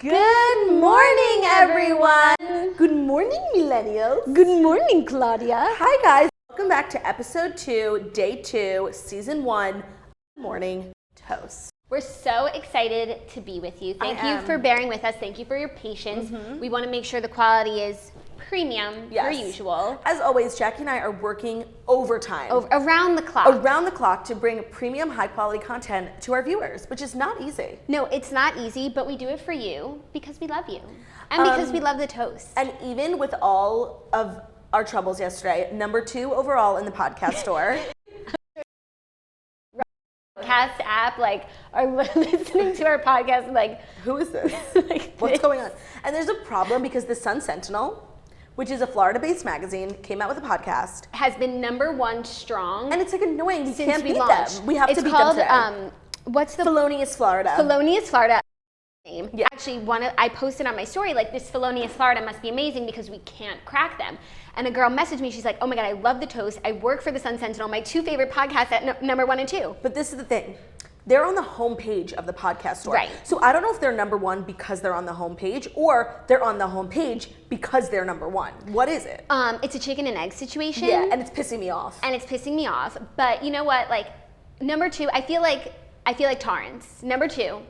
Good morning, everyone. Good morning, millennials. Good morning, Claudia. Hi, guys. Welcome back to episode 2, day 2, season 1, Morning Toast. We're so excited to be with you. Thank you for bearing with us. Thank you for your patience. We want to make sure the quality is premium per usual. As always, Jackie and I are working overtime. Around the clock. Around the clock to bring premium, high-quality content to our viewers, which is not easy. No, it's not easy, but we do it for you because we love you. And because we love the toast. And even with all of our troubles yesterday, number 2 overall in the podcast store. Podcast app, are listening to our podcast, who is this? What's going on? And there's a problem because the Sun Sentinel, which is a Florida-based magazine, came out with a podcast. Has been number 1 strong. And it's annoying. We can't beat launched. them. We have to beat them today. What's the Felonious Florida. Felonious Florida name. Yeah. Actually, I posted on my story, this Felonious Florida must be amazing because we can't crack them. And a girl messaged me, she's like, oh my God, I love the toast. I work for the Sun Sentinel, my 2 favorite podcasts at number 1 and 2. But this is the thing. They're on the homepage of the podcast store. Right. So I don't know if they're number 1 because they're on the homepage or they're on the homepage because they're number 1. What is it? It's a chicken and egg situation. Yeah, and it's pissing me off. But you know what? Number 2, I feel like Torrance. Number 2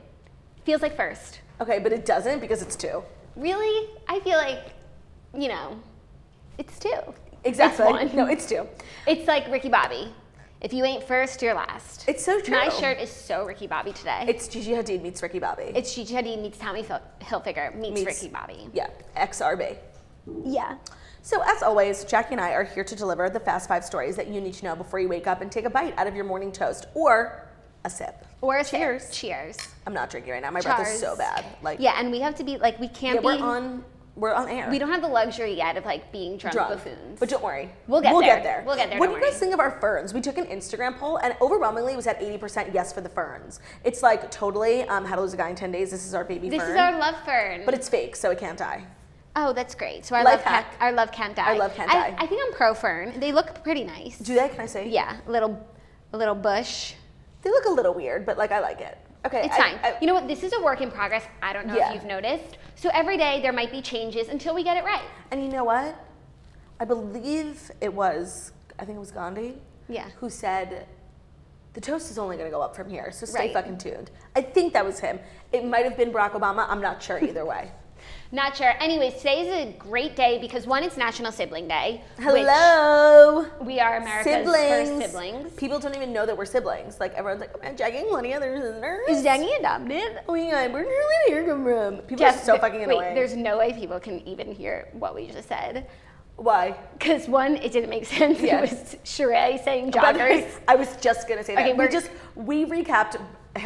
feels like first. Okay, but it doesn't because it's 2. Really? I feel like, it's 2. Exactly. It's 1. No, it's 2. It's like Ricky Bobby. If you ain't first, you're last. It's so true. My shirt is so Ricky Bobby today. It's Gigi Hadid meets Ricky Bobby. It's Gigi Hadid meets Tommy Hilfiger meets Ricky Bobby. Yeah, XRB. Yeah. So as always, Jackie and I are here to deliver the fast 5 stories that you need to know before you wake up and take a bite out of your morning toast or a sip. Or a cheers. Sip. Cheers. I'm not drinking right now. My breath is so bad. Yeah, and we have to be we can't be. We're on air. We don't have the luxury yet of being drunk buffoons. But don't worry. We'll get there. What do you guys think of our ferns? We took an Instagram poll and overwhelmingly it was at 80% yes for the ferns. It's totally how to lose a guy in 10 days. This is our baby fern. This is our love fern. But it's fake, so it can't die. Oh, that's great. So our love can't die. Our love can't die. I think I'm pro fern. They look pretty nice. Do they? Can I say? Yeah, a little bush. They look a little weird, but I like it. Okay. It's fine. You know what? This is a work in progress. I don't know if you've noticed. So every day there might be changes until we get it right. And you know what? I believe I think it was Gandhi. Yeah. Who said, the toast is only going to go up from here, so stay fucking tuned. I think that was him. It might have been Barack Obama. I'm not sure either way. Not sure. Anyways, today is a great day because 1, it's National Sibling Day. Hello. We are America's first siblings. People don't even know that we're siblings. Everyone's like, oh man, Jackie and Claudia, they're sisters. Is Jackie adopted? Oh my God, where did your hair come from? People are so fucking annoying. Wait, there's no way people can even hear what we just said. Why? Because 1, it didn't make sense. Yeah. It was Sheree saying joggers. I was just gonna say that. Okay, we recapped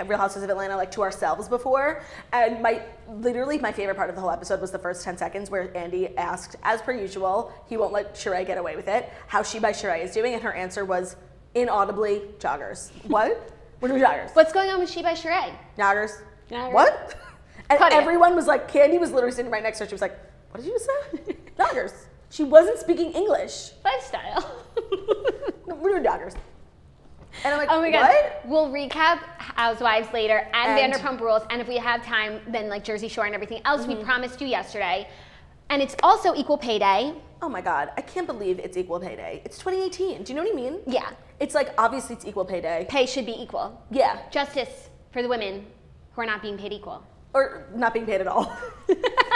Real Housewives of Atlanta to ourselves before, and literally my favorite part of the whole episode was the first 10 seconds where Andy asked, as per usual, he won't let Sheree get away with it, how She by Sheree is doing, and her answer was inaudibly joggers. What? We're doing joggers. What's going on with She by Sheree? Joggers. What? And Claudia. Everyone was like, Candy was literally sitting right next to her. She was like, what did you just say? Joggers. She wasn't speaking English. Lifestyle. No, we're doing joggers. And I'm like, oh my what? God. We'll recap Housewives later and Vanderpump Rules, and if we have time, then Jersey Shore and everything else we promised you yesterday. And it's also Equal Pay Day. Oh my God, I can't believe it's Equal Pay Day. It's 2018. Do you know what I mean? Yeah. It's obviously it's Equal Pay Day. Pay should be equal. Yeah. Justice for the women who are not being paid equal. Or not being paid at all.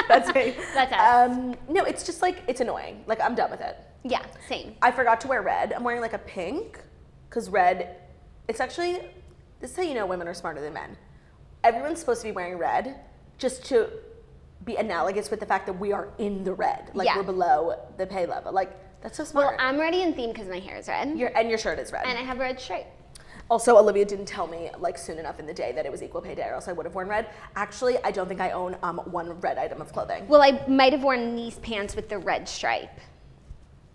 That's me. That's us. No, it's just it's annoying. I'm done with it. Yeah, same. I forgot to wear red. I'm wearing a pink, because red, it's actually, this is how you know women are smarter than men. Everyone's supposed to be wearing red just to be analogous with the fact that we are in the red. We're below the pay level. That's so smart. Well, I'm already in theme because my hair is red. And your shirt is red. And I have a red stripe. Also, Olivia didn't tell me soon enough in the day that it was Equal Pay Day, or else I would have worn red. Actually, I don't think I own 1 red item of clothing. Well, I might have worn these pants with the red stripe,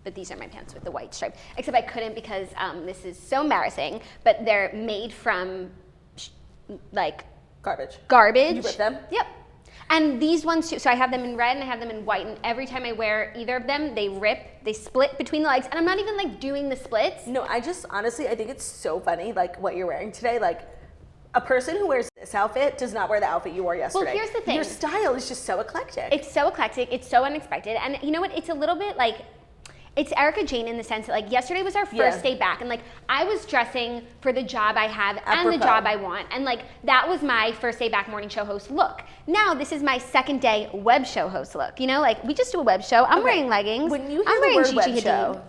but these are my pants with the white stripe. Except I couldn't because this is so embarrassing, but they're made from garbage. Garbage. You rip them? Yep. And these ones too, so I have them in red and I have them in white, and every time I wear either of them, they rip, they split between the legs, and I'm not even doing the splits. No, I just, honestly, I think it's so funny, what you're wearing today, A person who wears this outfit does not wear the outfit you wore yesterday. Well, here's the thing. Your style is just so eclectic. It's so eclectic. It's so unexpected. And you know what? It's a little bit like, it's Erica Jane in the sense that like yesterday was our first day back, and like I was dressing for the job I have and the job I want, and like that was my first day back morning show host look. Now this is my second day web show host look. You know, like we just do a web show. I'm wearing leggings. When you hear I'm the wearing word Gigi web show,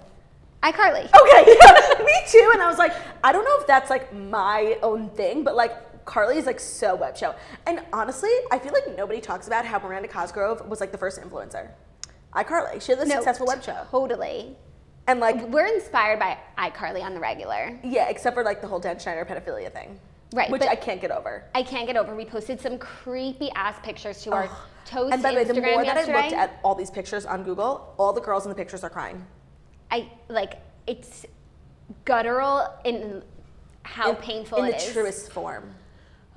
iCarly. Okay, yeah, me too. And I was like, I don't know if that's like my own thing, but like Carly is like so web show. And honestly, I feel like nobody talks about how Miranda Cosgrove was like the first influencer. iCarly. She had a successful web show. Totally. And like we're inspired by iCarly on the regular. Yeah, except for like the whole Dan Schneider pedophilia thing. Right. Which I can't get over. I can't get over. We posted some creepy ass pictures to our toast And by the way, the Instagram more that yesterday. I looked at all these pictures on Google, all the girls in the pictures are crying. It's guttural in how painful it is. In the truest form.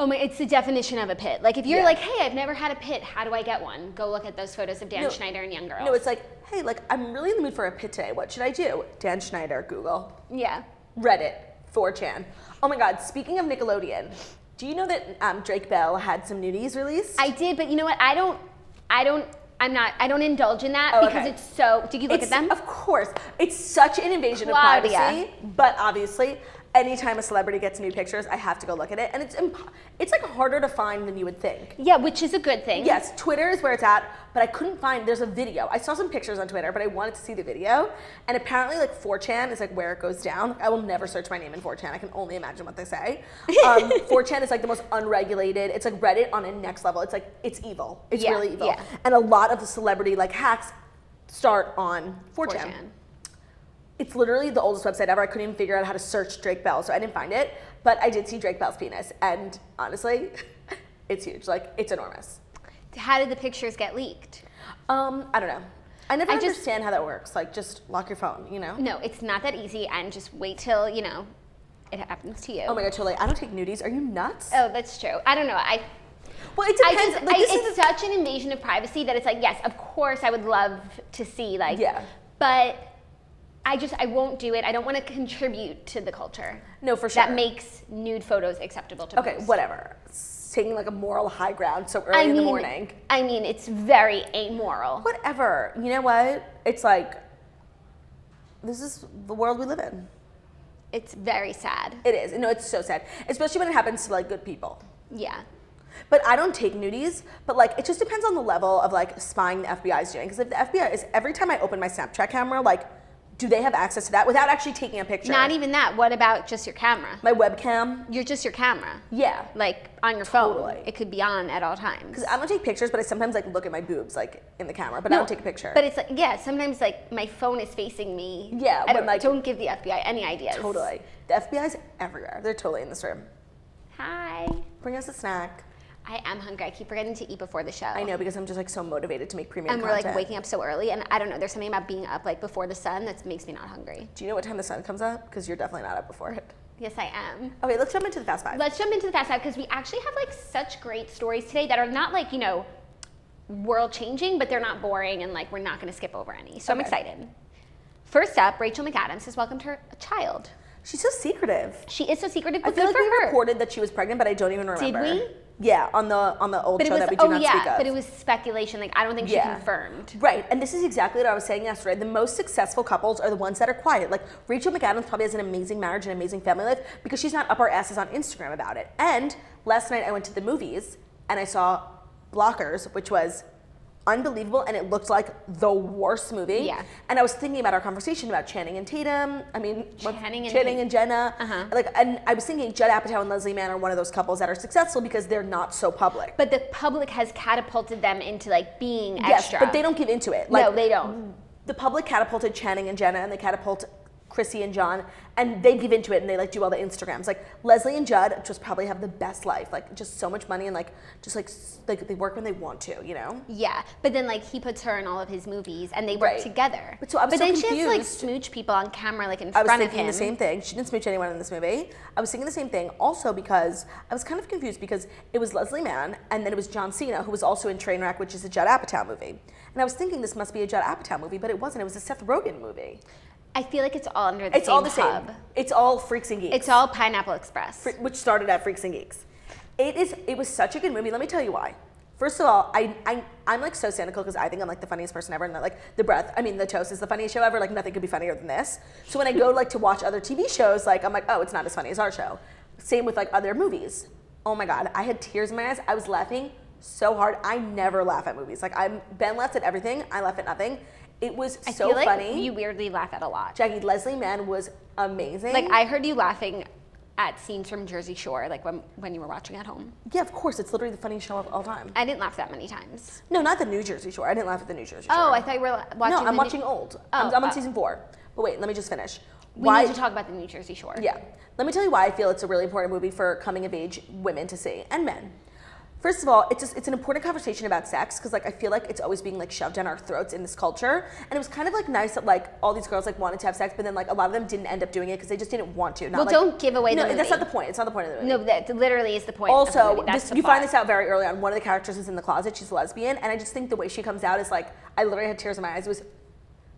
Oh my, it's the definition of a pit. Like if you're like, hey, I've never had a pit, how do I get one? Go look at those photos of Dan Schneider and young girls. No, it's like, hey, like I'm really in the mood for a pit today. What should I do? Dan Schneider, Google. Yeah. Reddit, 4chan. Oh my God, speaking of Nickelodeon, do you know that Drake Bell had some nudies released? I did, but you know what? I don't indulge in that because it's so, did you look at them? Of course. It's such an invasion Claudia. of privacy, but obviously, anytime a celebrity gets new pictures, I have to go look at it, and it's like harder to find than you would think. Yeah, which is a good thing. Yes, Twitter is where it's at, but I couldn't find, there's a video. I saw some pictures on Twitter, but I wanted to see the video, and apparently like 4chan is like where it goes down. I will never search my name in 4chan. I can only imagine what they say. 4chan is like the most unregulated. It's like Reddit on a next level. It's like, it's evil. It's really evil. Yeah. And a lot of the celebrity like hacks start on 4chan. It's literally the oldest website ever. I couldn't even figure out how to search Drake Bell, so I didn't find it. But I did see Drake Bell's penis, and honestly, it's huge. Like, it's enormous. How did the pictures get leaked? I don't know. I never understand how that works. Like, just lock your phone, you know? No, it's not that easy, and just wait till, you know, it happens to you. Oh my God, totally. I don't take nudies. Are you nuts? Oh, that's true. I don't know. Well, it depends. It's such an invasion of privacy that it's like, yes, of course I would love to see, like, but I won't do it. I don't want to contribute to the culture. No, for sure. That makes nude photos acceptable to post. Whatever. Taking like a moral high ground so early in the morning. I mean, it's very amoral. Whatever. You know what? It's like, this is the world we live in. It's very sad. It is. No, it's so sad. Especially when it happens to like good people. Yeah. But I don't take nudies, but like it just depends on the level of like spying the FBI is doing. Because if the FBI is, every time I open my Snapchat camera, like, do they have access to that without actually taking a picture? Not even that. What about just your camera? My webcam? You're just your camera. Yeah. Like on your phone. It could be on at all times. Because I don't take pictures, but I sometimes like look at my boobs like in the camera, but I don't take a picture. But it's like, yeah, sometimes like my phone is facing me. Yeah. Don't give the FBI any ideas. Totally. The FBI's everywhere. They're totally in this room. Hi. Bring us a snack. I am hungry. I keep forgetting to eat before the show. I know, because I'm just like so motivated to make premium content. And we're like waking up so early, and I don't know, there's something about being up like before the sun that makes me not hungry. Do you know what time the sun comes up? Because you're definitely not up before it. Yes, I am. Okay, let's jump into the Fast Five. Let's jump into the Fast Five because we actually have like such great stories today that are not like, you know, world changing, but they're not boring, and like we're not going to skip over any. So I'm excited. First up, Rachel McAdams has welcomed her child. She's so secretive. She is so secretive, but I feel good like for we her. reported that she was pregnant, but I don't even remember. Did we? Yeah, on the old show that we do not speak of. But it was speculation. Like, I don't think she confirmed. Right, and this is exactly what I was saying yesterday. The most successful couples are the ones that are quiet. Like, Rachel McAdams probably has an amazing marriage and amazing family life because she's not up our asses on Instagram about it. And last night I went to the movies and I saw Blockers, which was unbelievable, and it looked like the worst movie. Yeah. And I was thinking about our conversation about Channing and Tatum. I mean, Channing and Jenna. Like, and I was thinking Judd Apatow and Leslie Mann are one of those couples that are successful because they're not so public. But the public has catapulted them into like being extra. Yes, but they don't give into it. Like, no, they don't. The public catapulted Channing and Jenna, and they catapult Chrissy and John, and they give into it, and they like do all the Instagrams. Like Leslie and Judd just probably have the best life, like just so much money, and like just like they work when they want to, you know? Yeah, but then like he puts her in all of his movies, and they work together. But so then confused. she has to like smooch people on camera, like in front of him. I was thinking the same thing. She didn't smooch anyone in this movie. I was thinking the same thing, also because I was kind of confused because it was Leslie Mann, and then it was John Cena, who was also in Trainwreck, which is a Judd Apatow movie. And I was thinking this must be a Judd Apatow movie, but it wasn't. It was a Seth Rogen movie. I feel like it's all under the same hub. It's all Freaks and Geeks. It's all Pineapple Express. Which started at Freaks and Geeks. It was such a good movie. Let me tell you why. First of all, I'm like so cynical because I think I'm like the funniest person ever, and that, like the Toast is the funniest show ever. Like nothing could be funnier than this. So when I go like to watch other TV shows, like I'm like, oh, it's not as funny as our show. Same with like other movies. Oh my God, I had tears in my eyes. I was laughing so hard. I never laugh at movies. Like Ben laughs at everything. I laugh at nothing. It was so funny. funny. You weirdly laugh at a lot. Jackie, Leslie Mann was amazing. Like I heard you laughing at scenes from Jersey Shore, like when you were watching at home. Yeah, of course. It's literally the funniest show of all time. I didn't laugh that many times. No, not the New Jersey Shore. I didn't laugh at the New Jersey Shore. Oh, I thought you were watching. No, I'm watching old. I'm on season 4. But wait, let me just finish. We need to talk about the New Jersey Shore. Yeah. Let me tell you why I feel it's a really important movie for coming of age women to see, and men. First of all, it's an important conversation about sex because like I feel like it's always being like shoved down our throats in this culture, and it was kind of like nice that like all these girls like wanted to have sex, but then like a lot of them didn't end up doing it because they just didn't want to. Well, don't give away the movie. No, that's not the point. It's not the point of the movie. No, that literally is the point. Also, you find this out very early on. One of the characters is in the closet. She's a lesbian, and I just think the way she comes out is like I literally had tears in my eyes. It was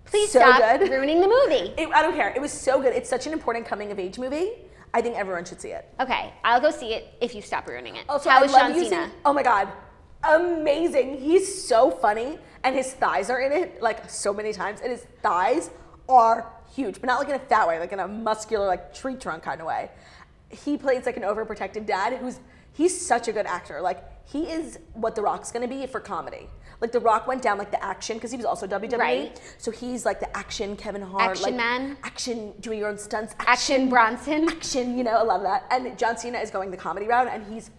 Please so stop good. ruining the movie. I don't care. It was so good. It's such an important coming of age movie. I think everyone should see it. Okay, I'll go see it if you stop ruining it. Also, How is John John Cena? Oh my God. Amazing. He's so funny, and his thighs are in it like so many times, and his thighs are huge, but not like in a fat way, like in a muscular like tree trunk kind of way. He plays like an overprotective dad he's such a good actor. Like he is what The Rock's gonna be for comedy. Like The Rock went down like the action because he was also WWE. Right. So he's like the action Kevin Hart, Action like man. action doing your own stunts, Action Bronson. action, you know, I love that. And John Cena is going the comedy route, and he's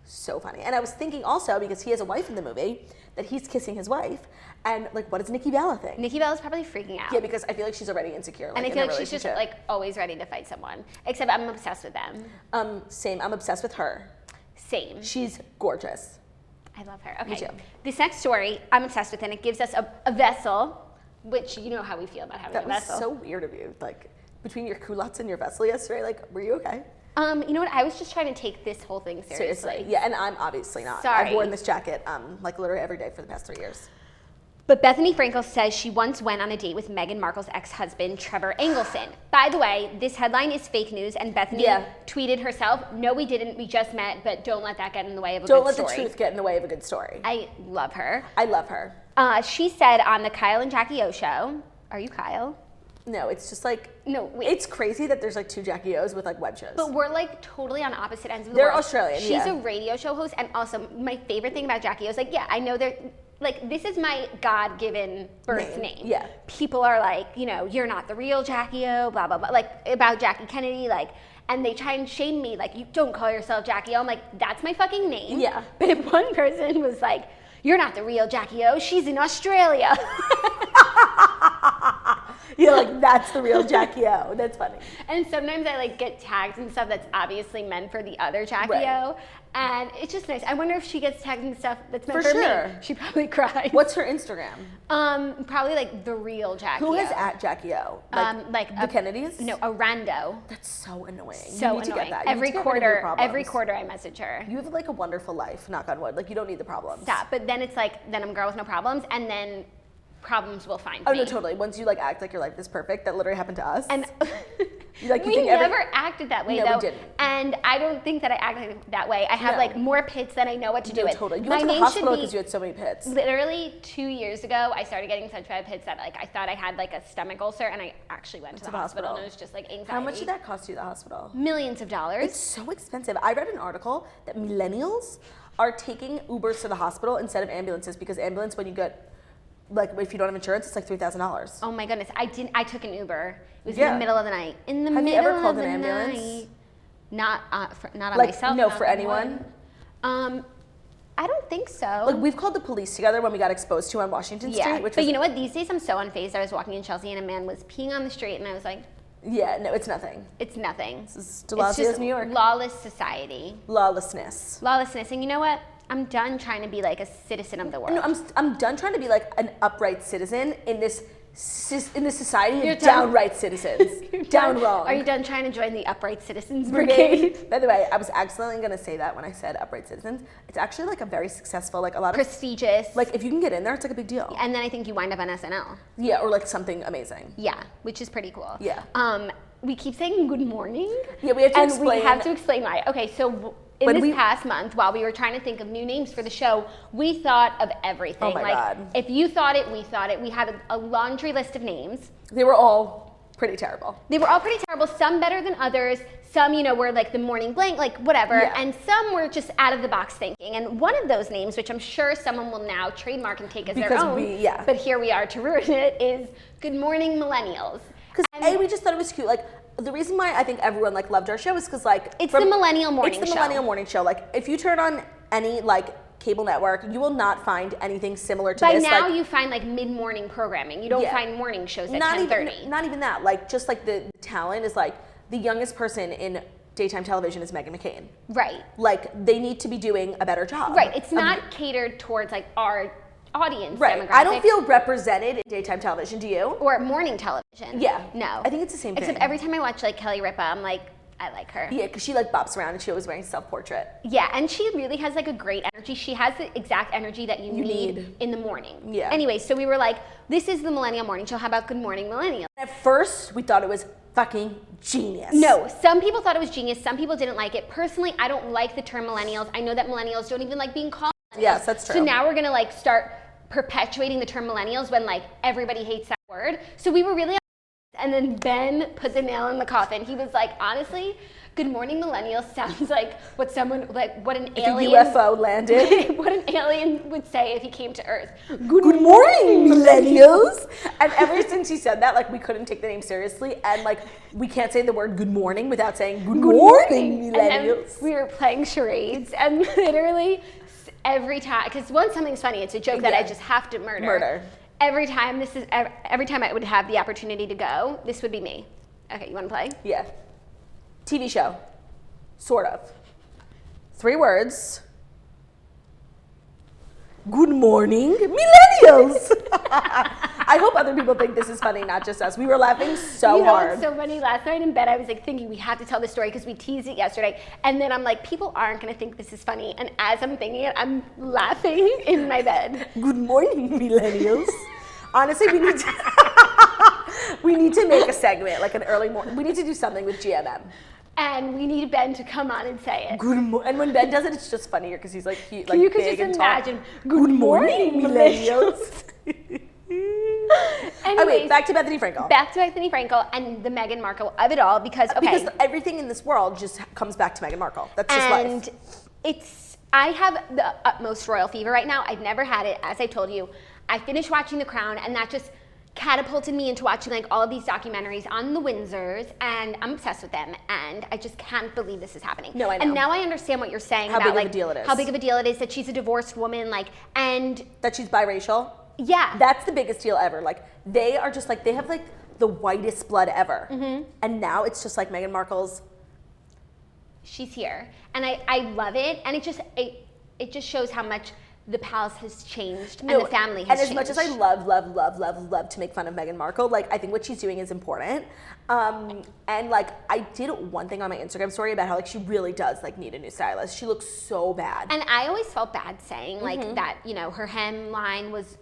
so funny. And I was thinking also, because he has a wife in the movie, that he's kissing his wife, and like, what does Nikki Bella think? Nikki Bella's probably freaking out. Yeah, because I feel like she's already insecure. Like, and I in feel her like she's just relationship. like always ready to fight someone. Except I'm obsessed with them. Same. I'm obsessed with her. Same. She's gorgeous. I love her. Okay. Me too. This next story, I'm obsessed with, and it gives us a vessel, which you know how we feel about having That a was vessel. so weird of you. Like between your culottes and your vessel yesterday. Like, were you okay? You know what? I was just trying to take this whole thing seriously. Yeah, and I'm obviously not. Sorry. I've worn this jacket like literally every day for the past 3 years. But Bethenny Frankel says she once went on a date with Meghan Markle's ex-husband, Trevor Engelson. By the way, this headline is fake news, and Bethenny tweeted herself, "No, we didn't. We just met, but don't let that get in the way of a good story." Don't let the truth get in the way of a good story. I love her. I love her. She said on the Kyle and Jackie O show, are you Kyle? No, it's just like, No, wait. It's crazy that there's like 2 Jackie O's with like web shows. But we're like totally on opposite ends of the They're world. Australian, She's yeah. a radio show host, and also my favorite thing about Jackie O is like, yeah, I know they're like, this is my God-given birth name. Yeah. People are like, you know, you're not the real Jackie O, blah, blah, blah. Like, about Jackie Kennedy, like, and they try and shame me, like, you don't call yourself Jackie O. I'm like, that's my fucking name. Yeah. But if one person was like, you're not the real Jackie O, she's in Australia. You're like, that's the real Jackie O. That's funny. And sometimes I like get tagged and stuff that's obviously meant for the other Jackie Right. O. And it's just nice. I wonder if she gets tagged in stuff that's meant For for sure. me. She probably cries. What's her Instagram? Probably like the real Jackie Who O. has at Jackie O? Like the Kennedys? No, a rando. That's so annoying. So you need annoying. to get that. You Every need to get rid of your quarter problems. I message her. You have like a wonderful life, knock on wood. Like you don't need the problems. Stop. But then it's like, then I'm a girl with no problems, and then problems will find Oh me. no, totally. Once you like act like your life is perfect, that literally happened to us. And you we think never acted that way, No, though. we didn't. And I don't think that I acted that way. I have No. like more pits than I know what to do No, with. totally. You My went to the name hospital should be because you had so many pits. literally 2 years ago. I started getting such bad pits that like I thought I had like a stomach ulcer, and I actually went to the hospital, and it was just like anxiety. How much did that cost you at the hospital? Millions of dollars. It's so expensive. I read an article that millennials are taking Ubers to the hospital instead of ambulances because ambulance, when you get, like, if you don't have insurance, it's like $3,000. Oh my goodness! I took an Uber. It was in Yeah. the middle of the night. In the Have you middle ever called of the an ambulance? night. Not on Like, myself. no, knock for on anyone? wood. I don't think so. Like, we've called the police together when we got exposed to on Washington yeah, Street, which but was, you know what? These days I'm so unfazed. I was walking in Chelsea and a man was peeing on the street, and I was like, yeah, no, it's nothing. it's nothing. This is It's Delazio's just New York. lawless society. Lawlessness. Lawlessness. And you know what? I'm done trying to be like a citizen of the world. No, I'm done trying to be like an upright citizen in this society You're of done- downright citizens. Down wrong. Are you done trying to join the Upright Citizens Brigade? By the way, I was accidentally gonna say that when I said upright citizens. It's actually like a very successful, like a lot of Prestigious. like if you can get in there, it's like a big deal. And then I think you wind up on SNL. Yeah, or like something amazing. Yeah, which is pretty cool. Yeah. We keep saying good morning. Yeah, we have to and explain. we have to explain why. Okay, so this past month, while we were trying to think of new names for the show, we thought of everything. Oh my God. If you thought it, we thought it. We had a laundry list of names. They were all pretty terrible. Some better than others. Some, were like the morning blank, like whatever. Yeah. And some were just out of the box thinking. And one of those names, which I'm sure someone will now trademark and take as their own, but here we are to ruin it, is Good Morning Millennials. Because we just thought it was cute. Like, the reason why I think everyone like loved our show is because like it's the millennial morning show. It's the millennial morning show. Like, if you turn on any like cable network, you will not find anything similar to this. By now, you find like mid-morning programming. You don't find morning shows at 10:30. Not even that. Like, just like the talent is like the youngest person in daytime television is Meghan McCain. Right. Like, they need to be doing a better job. Right. It's not catered towards like our audience demographic. I don't feel represented in daytime television, do you? Or morning television. Yeah. No. I think it's the same thing. Except every time I watch like Kelly Ripa, I'm like, I like her. Yeah, because she like bops around and she always wearing self-portrait. Yeah, and she really has like a great energy. She has the exact energy that you need in the morning. Yeah. Anyway, so we were like, this is the millennial morning show. How about Good Morning Millennial? At first, we thought it was fucking genius. No, some people thought it was genius. Some people didn't like it. Personally, I don't like the term millennials. I know that millennials don't even like being called millennials. Yes, that's true. So now we're gonna like start perpetuating the term millennials when like everybody hates that word. So we were really, and then Ben put the nail in the coffin. He was like, honestly, Good Morning Millennials sounds like what an alien. The UFO landed. What an alien would say if he came to Earth. Good morning, millennials. And ever since he said that, like, we couldn't take the name seriously, and like we can't say the word good morning without saying good morning, millennials. And we were playing charades, and literally every time, because once something's funny, it's a joke that I just have to murder. Every time I would have the opportunity to go, this would be me. Okay, you want to play? Yeah. TV show. Sort of. 3 words. Good morning, millennials. I hope other people think this is funny, not just us. We were laughing so hard. It's so funny. Last night in bed, I was like thinking we have to tell this story because we teased it yesterday. And then I'm like, people aren't going to think this is funny. And as I'm thinking it, I'm laughing in my bed. Good morning, millennials. Honestly, we need to make a segment, like an early morning. We need to do something with GMM. And we need Ben to come on and say it. And when Ben does it, it's just funnier because he's like you big could just and imagine. Tall. Good morning, millennials. Anyways, wait, back to Bethenny Frankel. Back to Bethenny Frankel and the Meghan Markle of it all because everything in this world just comes back to Meghan Markle. That's just life. And I have the utmost royal fever right now. I've never had it, as I told you. I finished watching The Crown, and that just catapulted me into watching like all of these documentaries on the Windsors, and I'm obsessed with them, and I just can't believe this is happening. No, I know. And now I understand what you're saying how about big like of a deal it is. How big of a deal it is that she's a divorced woman, like, and that she's biracial. Yeah, that's the biggest deal ever. Like, they are just like, they have like the whitest blood ever, and now it's just like Meghan Markle's. She's here, and I love it, and it just shows how much the palace has changed and the family has changed. And as much as I love to make fun of Meghan Markle, like, I think what she's doing is important. And like, I did one thing on my Instagram story about how like she really does like need a new stylist. She looks so bad. And I always felt bad saying like that, her hemline was,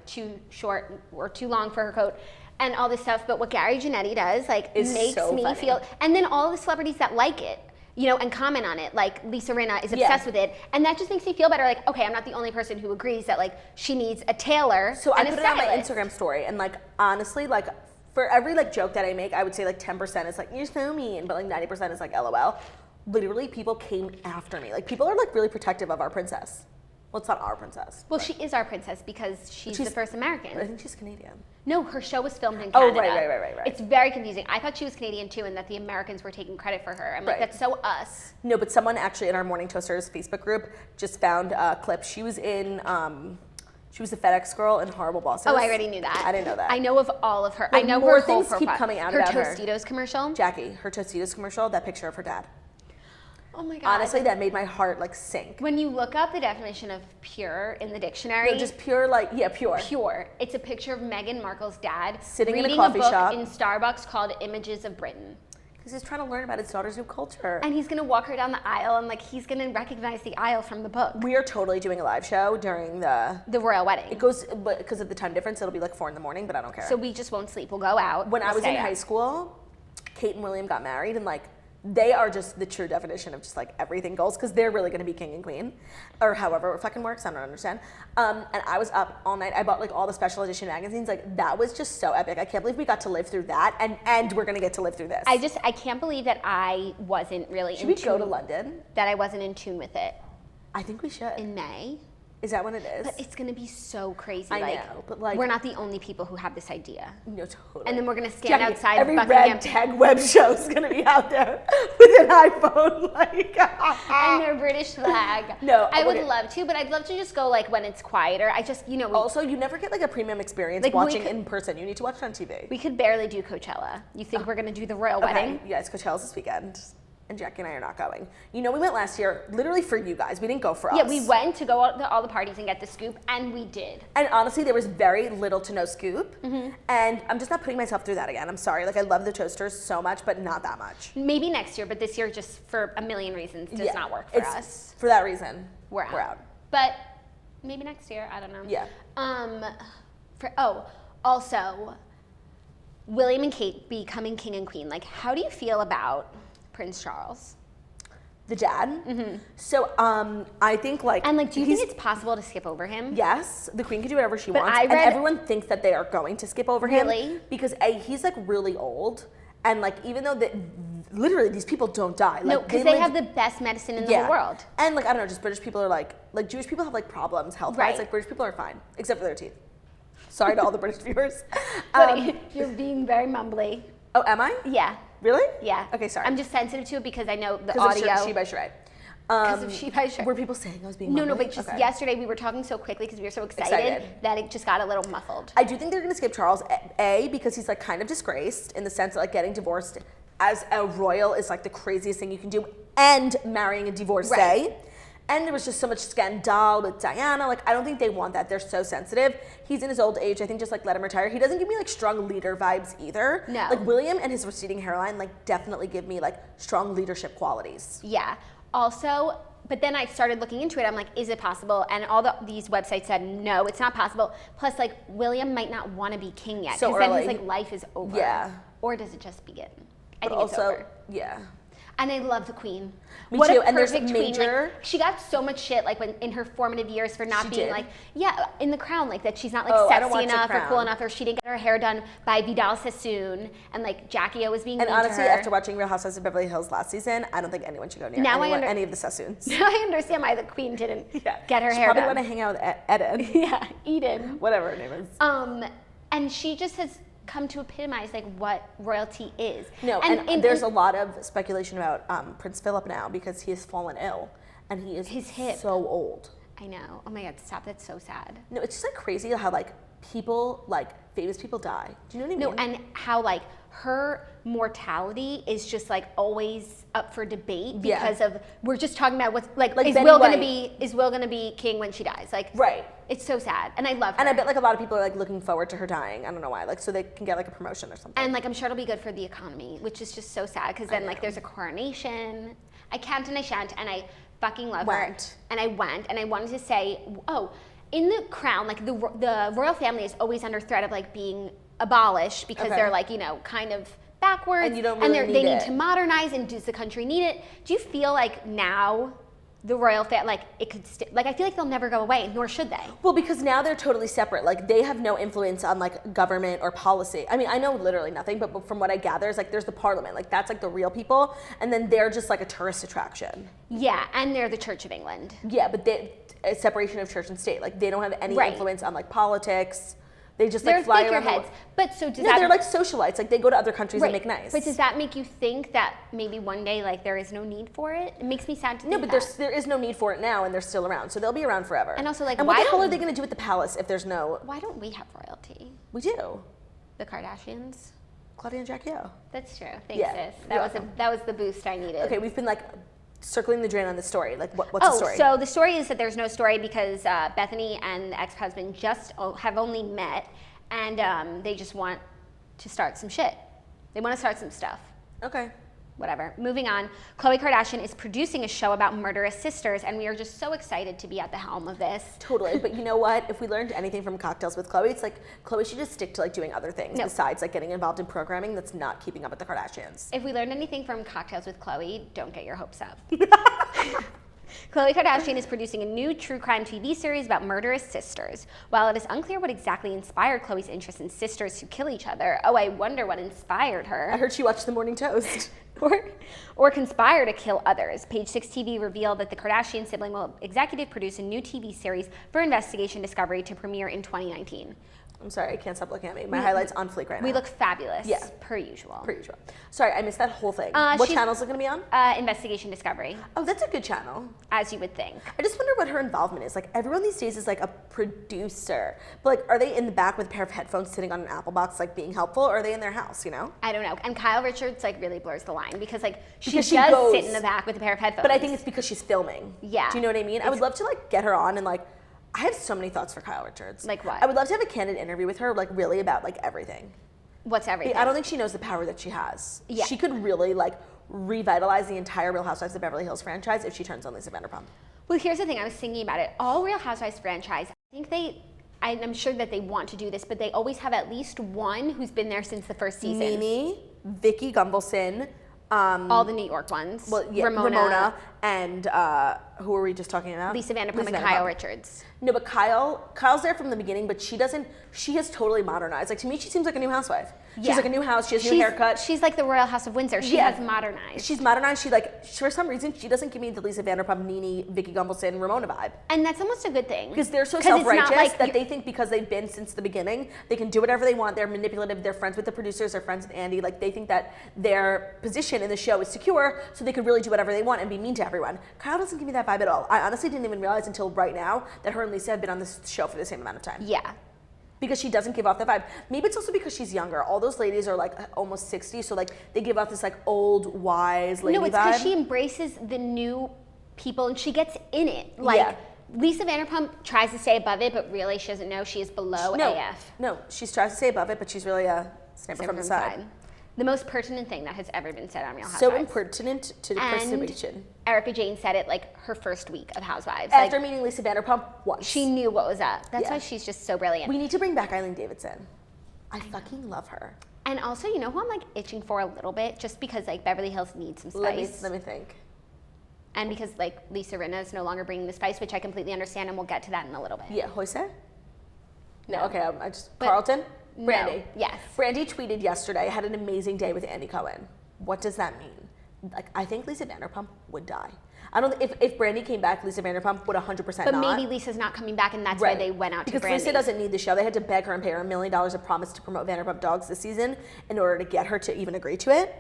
too short or too long for her coat and all this stuff. But what Gary Janetti does like makes me feel, and then all the celebrities that like it, and comment on it, like Lisa Rinna is obsessed with it, and that just makes me feel better. Like, okay, I'm not the only person who agrees that like she needs a tailor. So and I put it on my Instagram story, and like honestly, like for every like joke that I make, I would say like 10% is like you're so mean, but like 90% is like LOL. Literally, people came after me. Like people are like really protective of our princess. Well, it's not our princess. Well, she is our princess because she's the first American. I think she's Canadian. No, her show was filmed in Canada. Oh, right. It's very confusing. I thought she was Canadian too, and that the Americans were taking credit for her. I'm like, that's so us. No, but someone actually in our Morning Toasters Facebook group just found a clip. She was in, she was the FedEx girl in Horrible Bosses. Oh, I already knew that. I didn't know that. I know of all of her. But I know more her whole things profile. keep coming out about her. Her Tostitos commercial. Jackie, her Tostitos commercial, that picture of her dad. Oh my God. Honestly, that made my heart like sink. When you look up the definition of pure in the dictionary. No, just pure, like, pure. Pure. It's a picture of Meghan Markle's dad sitting reading in a coffee shop in Starbucks called Images of Britain. Because he's trying to learn about his daughter's new culture. And he's going to walk her down the aisle and like he's going to recognize the aisle from the book. We are totally doing a live show during the royal wedding. It goes, but because of the time difference, it'll be like 4 a.m, but I don't care. So we just won't sleep. We'll go out. When I was in high school, Kate and William got married, and like they are just the true definition of just like everything goals, because they're really going to be king and queen, or however it fucking works. I don't understand. And I was up all night. I bought like all the special edition magazines. Like that was just so epic. I can't believe we got to live through that, and we're going to get to live through this. I can't believe that I wasn't really Should we go to London? That I wasn't in tune with it. I think we should. In May. Is that when it is? But it's gonna be so crazy. I know, but like we're not the only people who have this idea. No, totally. And then we're gonna stand outside every Buckingham. red tag web show is gonna be out there with an iPhone, like and their British flag. No, I would love to, but I'd love to just go like when it's quieter. I just, also, you never get like a premium experience like watching in person. You need to watch it on TV. We could barely do Coachella. You think we're gonna do the royal wedding? Yes, Coachella's this weekend. And Jackie and I are not going. We went last year literally for you guys. We didn't go for us. Yeah, we went to go to all the parties and get the scoop, and we did. And honestly, there was very little to no scoop. Mm-hmm. And I'm just not putting myself through that again. I'm sorry. Like, I love the toasters so much, but not that much. Maybe next year, but this year, just for a million reasons, does not work for us. For that reason, we're out. But maybe next year, I don't know. Yeah. Also, William and Kate becoming king and queen. Like, how do you feel about Prince Charles? The dad? Mm-hmm. So, I think like... And like, do you think it's possible to skip over him? Yes. The queen can do whatever she wants. And everyone thinks that they are going to skip over him. Really? Because he's like really old. And like, even though literally these people don't die. Like, no, because they have the best medicine in the whole world. And like, I don't know, just British people are like Jewish people have like problems health-wise. Right. Like, British people are fine. Except for their teeth. Sorry to all the British viewers. You're being very mumbly. Oh, am I? Yeah. Really? Yeah. Okay, sorry. I'm just sensitive to it because I know the audio. Because of She by Sheree. Because of She by Sheree. Were people saying I was being No, but just yesterday we were talking so quickly because we were so excited that it just got a little muffled. I do think they're going to skip Charles, A, because he's like kind of disgraced in the sense that like getting divorced as a royal is like the craziest thing you can do, and marrying a divorcee. Right. And there was just so much scandal with Diana. Like, I don't think they want that. They're so sensitive. He's in his old age. I think just like let him retire. He doesn't give me like strong leader vibes either. No. Like William and his receding hairline like definitely give me like strong leadership qualities. Yeah. Also, but then I started looking into it. I'm like, is it possible? And all these websites said, no, it's not possible. Plus, like, William might not want to be king yet. So early. Because then his like life is over. Yeah. Or does it just begin? I think it's over. Yeah. And I love the queen. Me what too. A and there's perfect major. Like, she got so much shit like when in her formative years for not being like in the Crown, like that she's not like sexy enough or cool enough, or she didn't get her hair done by Vidal Sassoon, and like Jackie O was being. And mean honestly, to her. after watching Real Housewives of Beverly Hills last season, I don't think anyone should go near any of the Sassoons. Now I understand why the queen didn't get her she hair done. Probably want to hang out with Eden. Yeah, Eden. Whatever her name is. And she just has come to epitomize like what royalty is. No, and there's a lot of speculation about Prince Philip now because he has fallen ill and he is so old. I know. Oh my God, stop. That's so sad. No, it's just like crazy how like people, like famous people die. Do you know what I mean? No, and how like her mortality is just like always up for debate because of we're just talking about what's like is Will gonna be king when she dies? Like it's so sad, and I love her. And I bet like a lot of people are like looking forward to her dying. I don't know why, like so they can get like a promotion or something. And like I'm sure it'll be good for the economy, which is just so sad because then like there's a coronation. I can't and I shan't, and I fucking love her. And I went, and I wanted to say, in the Crown, like the royal family is always under threat of like being abolished because they're like kind of backwards, and you don't really they need to modernize, and does the country need it? Do you feel like now the royal family, like it could I feel like they'll never go away, nor should they? Well, because now they're totally separate. Like they have no influence on like government or policy. I mean, I know literally nothing, but from what I gather is like there's the parliament, like that's like the real people, and then they're just like a tourist attraction. Yeah, and they're the Church of England. Yeah, but a separation of church and state. Like they don't have any influence on like politics. They just like fly around. Heads. But so does they're like socialites. Like they go to other countries and make nice. But does that make you think that maybe one day like there is no need for it? It makes me sad to think No, but there is no need for it now, and they're still around, so they'll be around forever. And also like, and what the hell are they going to do with the palace if there's no? Why don't we have royalty? We do. The Kardashians. Claudia and Jackie O. That's true. Thanks, sis. That was the boost I needed. Okay, we've been like circling the drain on the story. Like, what's the story? So the story is that there's no story because Bethenny and the ex-husband just have only met. And they just want to start some shit. They want to start some stuff. Okay. whatever. Moving on, Khloé Kardashian is producing a show about murderous sisters, and we are just so excited to be at the helm of this. Totally, but you know what? If we learned anything from Cocktails with Khloé, it's like Khloé should just stick to like doing other things besides like getting involved in programming that's not keeping up with the Kardashians. If we learned anything from Cocktails with Khloé, don't get your hopes up. Khloé Kardashian is producing a new true crime TV series about murderous sisters. While it is unclear what exactly inspired Khloé's interest in sisters who kill each other, I wonder what inspired her. I heard she watched The Morning Toast. or conspire to kill others. Page 6 TV revealed that the Kardashian sibling will executive produce a new TV series for Investigation Discovery to premiere in 2019. I'm sorry, I can't stop looking at me. My highlight's on fleek right now. We look fabulous, per usual. Sorry, I missed that whole thing. What channel is it going to be on? Investigation Discovery. Oh, that's a good channel. As you would think. I just wonder what her involvement is. Like, everyone these days is like a producer. But like, are they in the back with a pair of headphones sitting on an Apple box, like being helpful, or are they in their house, you know? I don't know. And Kyle Richards like really blurs the line because like she Because does sit in the back with a pair of headphones. But I think it's because she's filming. Yeah. Do you know what I mean? I would love to like get her on and like, I have so many thoughts for Kyle Richards. Like what? I would love to have a candid interview with her, like really about like everything. What's everything? I don't think she knows the power that she has. Yeah. She could really like revitalize the entire Real Housewives of Beverly Hills franchise if she turns on Lisa Vanderpump. Well, here's the thing. I was thinking about it. All Real Housewives franchise, I think I'm sure that they want to do this, but they always have at least one who's been there since the first season. Nene, Vicky Gunvalson, all the New York ones. well, yeah, Ramona, and who were we just talking about? Lisa Vanderpump and Kyle Richards. No, but Kyle's there from the beginning, but she has totally modernized. Like, to me, she seems like a new housewife. She's like a new house, she has a new haircut. She's like the Royal House of Windsor. She has modernized. She's modernized. For some reason, she doesn't give me the Lisa Vanderpump, Nene, Vicky Gunvalson, Ramona vibe. And that's almost a good thing. Because they're so self-righteous that they think because they've been since the beginning, they can do whatever they want. They're manipulative. They're friends with the producers. They're friends with Andy. Like, they think that their position in the show is secure, so they could really do whatever they want and be mean to everyone. Kyle doesn't give me that vibe at all. I honestly didn't even realize until right now that her and Lisa have been on this show for the same amount of time. Yeah. Because she doesn't give off that vibe. Maybe it's also because she's younger. All those ladies are like almost 60, so like they give off this like old, wise lady vibe. No, it's because she embraces the new people and she gets in it. Like Lisa Vanderpump tries to stay above it, but really she doesn't know she is below AF. No, she tries to stay above it, but she's really a sniper from the side. The most pertinent thing that has ever been said on Real Housewives. So impertinent to the persecution. Erica Jane said it like her first week of Housewives. After meeting Lisa Vanderpump once. She knew what was up. That's why she's just so brilliant. We need to bring back Eileen Davidson. I fucking love her. And also, you know who I'm like itching for a little bit? Just because like Beverly Hills needs some spice. Let me think. And because like Lisa Rinna is no longer bringing the spice, which I completely understand, and we'll get to that in a little bit. Yeah, Hoyse? No, okay, Carlton? Brandy. No, yes. Brandy tweeted yesterday, I had an amazing day with Andy Cohen. What does that mean? Like, I think Lisa Vanderpump would die. I don't. If Brandy came back, Lisa Vanderpump would 100% But not. maybe Lisa's not coming back, and that's why they went out to Brandy. Because Lisa doesn't need the show. They had to beg her and pay her $1 million of promise to promote Vanderpump Dogs this season in order to get her to even agree to it.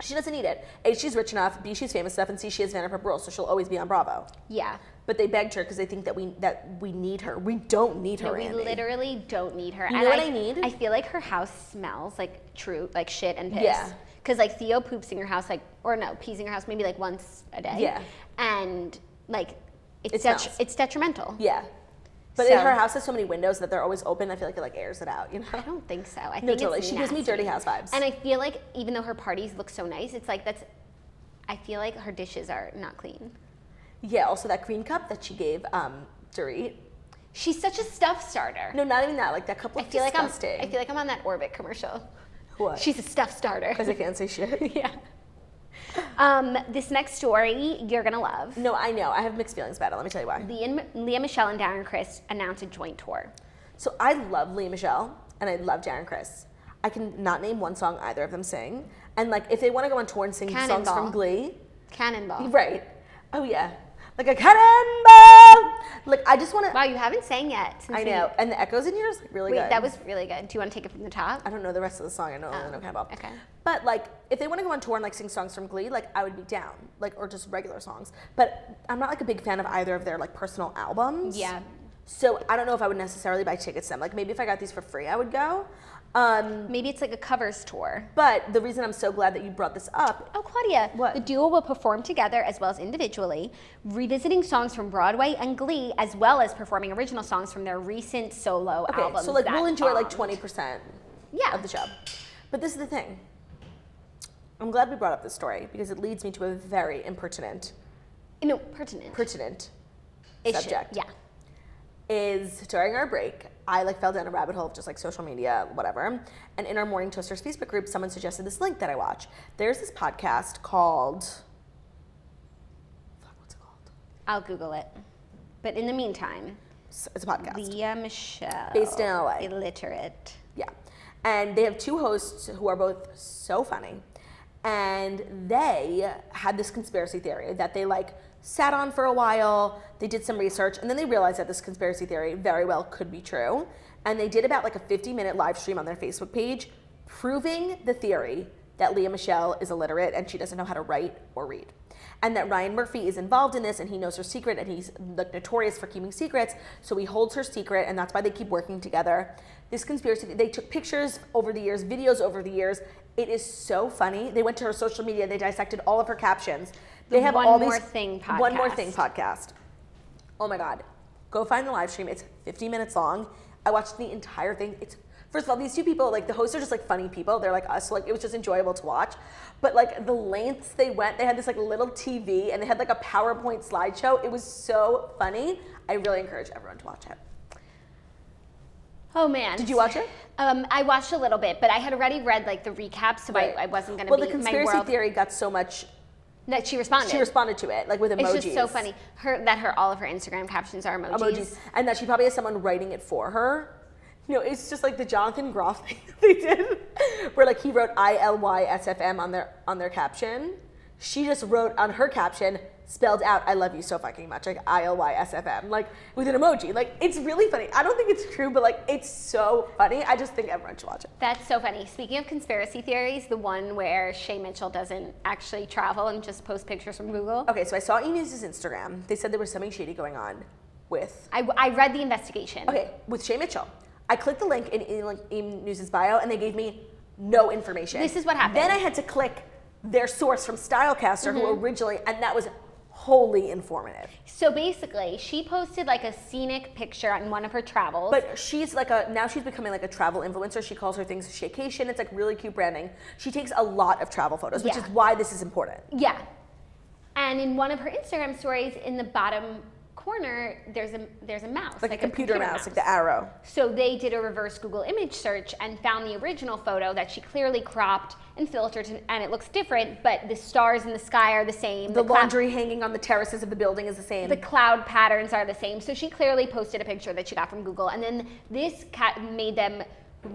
She doesn't need it. A, she's rich enough. B, she's famous enough. And C, she has Vanderpump Rules, so she'll always be on Bravo. Yeah. But they begged her because they think that we need her. We don't need her, Andy. We literally don't need her. You know what I need? I feel like her house smells like like shit and piss. Yeah. Because like Theo poops in your house pees in your house maybe like once a day. Yeah. And like it's detrimental. Yeah. But her house has so many windows that they're always open. I feel like it like airs it out, you know? I don't think so. I No, think totally. it's She nasty. gives me Dirty House vibes. And I feel like even though her parties look so nice, it's like I feel like her dishes are not clean. Yeah, also that green cup that she gave Dorit. She's such a stuff starter. No, not even that. Like that cup was disgusting. I feel like I'm on that Orbit commercial. What? She's a stuff starter. Because I can't say shit. Yeah. This next story you're gonna love. No, I know. I have mixed feelings about it. Let me tell you why. Lea Michele and Darren Criss announced a joint tour. So I love Lea Michele and I love Darren Criss. I can not name one song either of them sing. And like if they want to go on tour and sing songs from Glee. Cannonball. Right. Oh yeah. Like a cannonball. Like I just want to. Wow, you haven't sang yet. I know. And the echoes in here is really good. That was really good. Do you want to take it from the top? I don't know the rest of the song. I know only know Cannonball. Okay. But like, if they want to go on tour and like sing songs from Glee, like I would be down. Like, or just regular songs. But I'm not like a big fan of either of their like personal albums. Yeah. So I don't know if I would necessarily buy tickets to them. Like maybe if I got these for free, I would go. Maybe it's like a covers tour. But the reason I'm so glad that you brought this up. Oh, Claudia. What? The duo will perform together as well as individually, revisiting songs from Broadway and Glee, as well as performing original songs from their recent solo albums. So like we'll enjoy like bombed. 20% Yeah. of the show. But this is the thing. I'm glad we brought up this story because it leads me to a very pertinent issue. Subject. Yeah. Is during our break, I fell down a rabbit hole of just social media, whatever. And in our Morning Toasters Facebook group, someone suggested this link that I watch. There's this podcast called, what's it called? I'll Google it. But in the meantime, it's a podcast. Lea Michele. Based in LA. Illiterate. Yeah. And they have two hosts who are both so funny. And they had this conspiracy theory that they sat on for a while, they did some research, and then they realized that this conspiracy theory very well could be true. And they did about a 50-minute live stream on their Facebook page proving the theory that Lea Michele is illiterate and she doesn't know how to write or read. And that Ryan Murphy is involved in this and he knows her secret and he's notorious for keeping secrets, so he holds her secret and that's why they keep working together. This conspiracy, they took pictures over the years, videos over the years. It is so funny. They went to her social media, they dissected all of her captions. They have One all More these Thing podcast. One More Thing podcast. Oh my God. Go find the live stream. It's 50 minutes long. I watched the entire thing. First of all, these two people, the hosts are just funny people. They're like us, so it was just enjoyable to watch. But the lengths they went, they had this little TV and they had a PowerPoint slideshow. It was so funny. I really encourage everyone to watch it. Oh man. Did you watch it? I watched a little bit, but I had already read the recap, so Right. I wasn't gonna Well, be the my conspiracy world. theory got so much. That she responded. She responded to it, with emojis. It's just so funny. All of her Instagram captions are emojis. And that she probably has someone writing it for her. It's just the Jonathan Groff thing that they did, where he wrote ILYSFM on their caption. She just wrote on her caption, spelled out, I love you so fucking much, ILYSFM, with an emoji. It's really funny. I don't think it's true, but it's so funny. I just think everyone should watch it. That's so funny. Speaking of conspiracy theories, the one where Lea Michele doesn't actually travel and just post pictures from Google. Okay, so I saw E-News' Instagram. They said there was something shady going on with... I read the investigation. Okay, with Lea Michele. I clicked the link in E-News' bio, and they gave me no information. This is what happened. Then I had to click their source from Stylecaster, who originally, and that was wholly informative. So basically, she posted a scenic picture on one of her travels. But she's now she's becoming a travel influencer. She calls her things Shaycation. It's really cute branding. She takes a lot of travel photos, which is why this is important. Yeah. And in one of her Instagram stories, in the bottom corner, there's a mouse. A computer mouse, the arrow. So they did a reverse Google image search and found the original photo that she clearly cropped and filtered, and it looks different, but the stars in the sky are the same. The laundry hanging on the terraces of the building is the same. The cloud patterns are the same. So she clearly posted a picture that she got from Google, and then this made them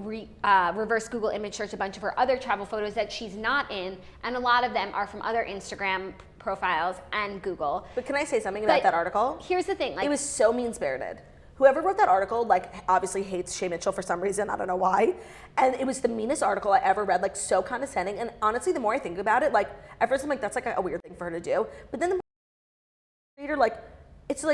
reverse Google image search a bunch of her other travel photos that she's not in, and a lot of them are from other Instagram profiles and Google. But can I say something about that article? Here's the thing. It was so mean-spirited. Whoever wrote that article, obviously hates Lea Michele for some reason. I don't know why. And it was the meanest article I ever read, so condescending. And honestly, the more I think about it, at first I'm that's a weird thing for her to do. But then the more I read her, it's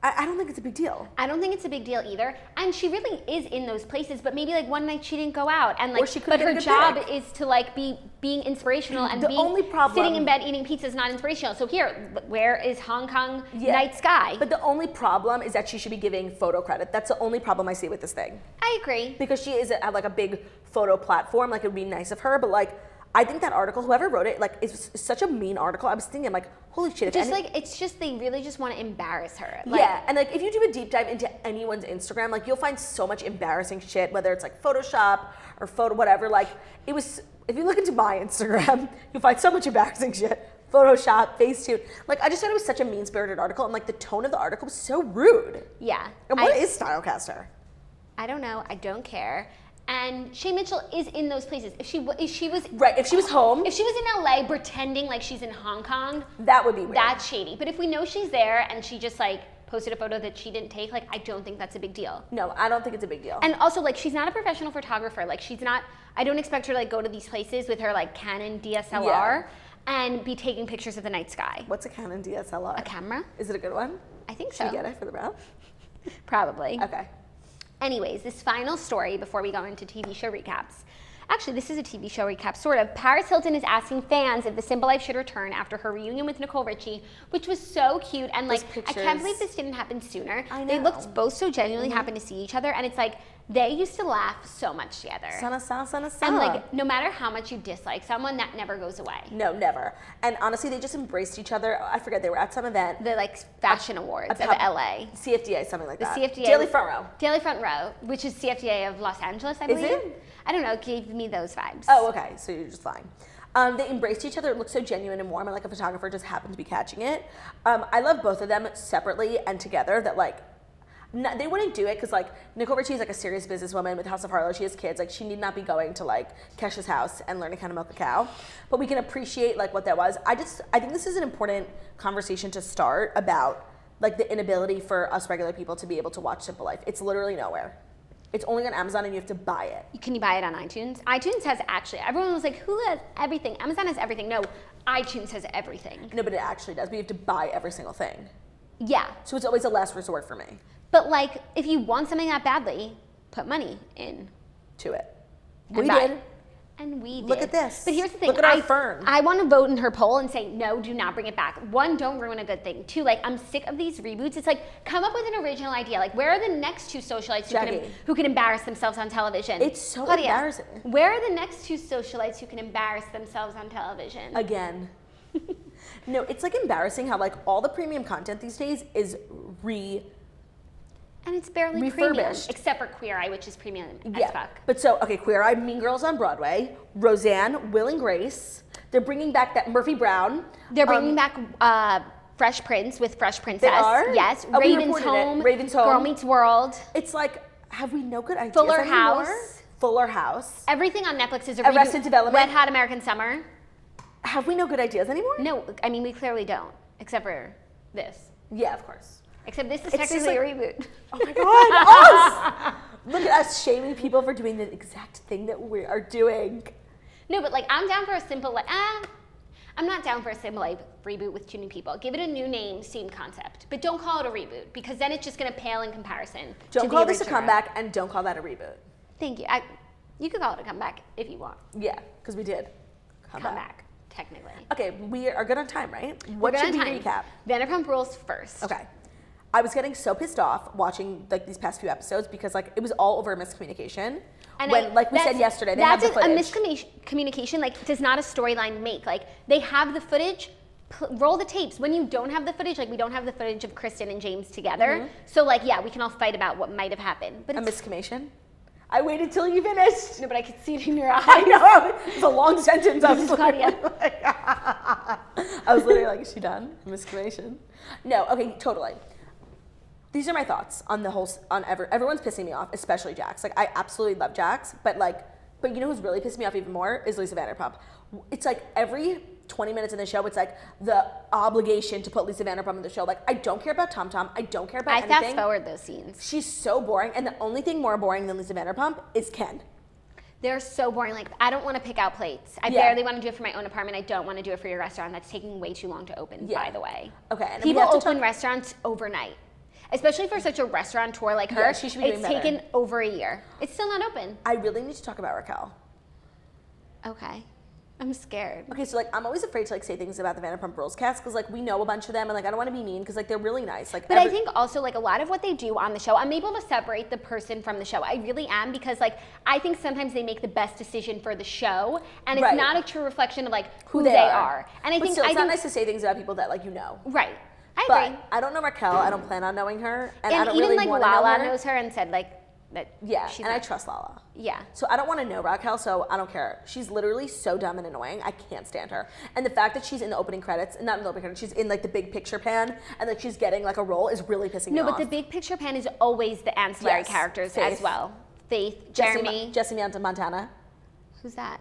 I don't think it's a big deal. I don't think it's a big deal either. And she really is in those places, but maybe one night she didn't go out. And but her job is to be being inspirational, and sitting in bed eating pizza is not inspirational. So here, where is Hong Kong night sky? But the only problem is that she should be giving photo credit. That's the only problem I see with this thing. I agree. Because she is at a big photo platform. It would be nice of her, but I think that article, whoever wrote it, it's such a mean article. I was thinking, holy shit. It's just, they really just want to embarrass her. Yeah, and if you do a deep dive into anyone's Instagram, you'll find so much embarrassing shit, whether it's Photoshop or photo, whatever. It was, if you look into my Instagram, you'll find so much embarrassing shit. Photoshop, Facetune. I just thought it was such a mean-spirited article, and the tone of the article was so rude. Yeah. And what is Stylecaster? I don't know. I don't care. And Lea Michele is in those places. If she was right, if she was home, if she was in LA pretending she's in Hong Kong, that would be weird. That's shady. But if we know she's there and she just posted a photo that she didn't take, I don't think that's a big deal. No, I don't think it's a big deal. And also, she's not a professional photographer. She's not. I don't expect her to go to these places with her Canon DSLR and be taking pictures of the night sky. What's a Canon DSLR? A camera. Is it a good one? I think so. Should we get it for the round? Probably. Okay. Anyways, this final story before we go into TV show recaps. Actually, this is a TV show recap, sort of. Paris Hilton is asking fans if the Simple Life should return after her reunion with Nicole Richie, which was so cute. And I can't believe this didn't happen sooner. I know. They looked both so genuinely happy to see each other. And it's They used to laugh so much together. And like, no matter how much you dislike someone, that never goes away. No, never. And honestly, they just embraced each other. I forget, they were at some event. The like fashion awards of LA. CFDA, something like that. The CFDA. Daily Front Row. Daily Front Row, which is CFDA of Los Angeles, I believe. Is it? I don't know, it gave me those vibes. Oh, okay, so you're just fine. They embraced each other. It looked so genuine and warm, and like a photographer just happened to be catching it. I love both of them separately and together. That like, they wouldn't do it because like Nicole Richie is like a serious businesswoman with House of Harlow. She has kids. Like she need not be going to like Kesha's house and learning how to milk a cow. But we can appreciate like what that was. I think this is an important conversation to start about like the inability for us regular people to be able to watch Simple Life. It's literally nowhere. It's only on Amazon and you have to buy it. Can you buy it on iTunes? iTunes has actually, everyone was like, Hulu has everything. Amazon has everything. No, iTunes has everything. No, but it actually does. But you have to buy every single thing. Yeah. So it's always a last resort for me. But like, if you want something that badly, put money in. To it. We did. And we did. Look at this. But here's the thing. Look at our fern. I want to vote in her poll and say, no, do not bring it back. One, don't ruin a good thing. Two, like, I'm sick of these reboots. It's like, come up with an original idea. Like, where are the next two socialites who can embarrass themselves on television? It's so Claudia, embarrassing. Where are the next two socialites who can embarrass themselves on television? Again. No, it's like embarrassing how like all the premium content these days is and it's barely refurbished. Premium, except for Queer Eye, which is premium as fuck. But so, okay, Queer Eye, Mean Girls on Broadway, Roseanne, Will and Grace. They're bringing back that Murphy Brown. They're bringing back Fresh Prince with Fresh Princess. They are? Yes. Oh, Raven's Home. Raven's Home. Girl Meets World. It's like, have we no good ideas Fuller anymore? House. Fuller House. Everything on Netflix is a Arrested reboot. Development. Wet Hot American Summer. Have we no good ideas anymore? No, I mean, we clearly don't, except for this. Yeah, of course. Except this is technically a reboot. Oh my God, us! Look at us shaming people for doing the exact thing that we are doing. No, but like, I'm down for a Simple Life. I'm not down for a Simple Life reboot with too many people. Give it a new name, same concept. But don't call it a reboot, because then it's just going to pale in comparison. Don't call this a comeback, and don't call that a reboot. Thank you. You could call it a comeback if you want. Yeah, because we did. Comeback, technically. Okay, we are good on time, right? What should we recap? Vanderpump Rules first. Okay. I was getting so pissed off watching like these past few episodes because like it was all over miscommunication. And when, like we said yesterday, they have the footage. A miscommunication, like, does not a storyline make. Like, they have the footage, roll the tapes. When you don't have the footage, like, we don't have the footage of Kristen and James together. So, like, yeah, we can all fight about what might have happened. But a miscommunication? I waited till you finished. No, but I could see it in your eyes. I know. It's a long sentence. I was Claudia. I was literally like, is she done? Miscommunication? No, okay, totally. These are my thoughts on the whole, everyone's pissing me off, especially Jax. Like, I absolutely love Jax, but you know who's really pissing me off even more is Lisa Vanderpump. It's like every 20 minutes in the show, it's like the obligation to put Lisa Vanderpump in the show. Like, I don't care about Tom Tom. I don't care about anything. I fast forward those scenes. She's so boring, and the only thing more boring than Lisa Vanderpump is Ken. They're so boring. Like, I don't want to pick out plates. I barely want to do it for my own apartment. I don't want to do it for your restaurant. That's taking way too long to open, by the way. Okay. And people open restaurants overnight. Especially for such a restaurateur like her, she should be doing better. It's taken over a year. It's still not open. I really need to talk about Raquel. Okay. I'm scared. Okay, so like I'm always afraid to like say things about the Vanderpump Rules cast because like we know a bunch of them and like I don't want to be mean because like they're really nice. Like, but I think also like a lot of what they do on the show, I'm able to separate the person from the show. I really am because like I think sometimes they make the best decision for the show and it's not a true reflection of like who they are. And I think it's not nice to say things about people that like you know. Right. I agree. But I don't know Raquel. I don't plan on knowing her, and I don't even really like want to know Lala her. knows her and said like that. Yeah, and I trust Lala. Yeah. So I don't want to know Raquel, so I don't care. She's literally so dumb and annoying. I can't stand her. And the fact that she's in the opening credits, not in the opening credits, she's in like the big picture pan, and like she's getting like a role is really pissing me off. No, but the big picture pan is always the ancillary characters as well. Faith, Jeremy, Jesse Montana. Who's that?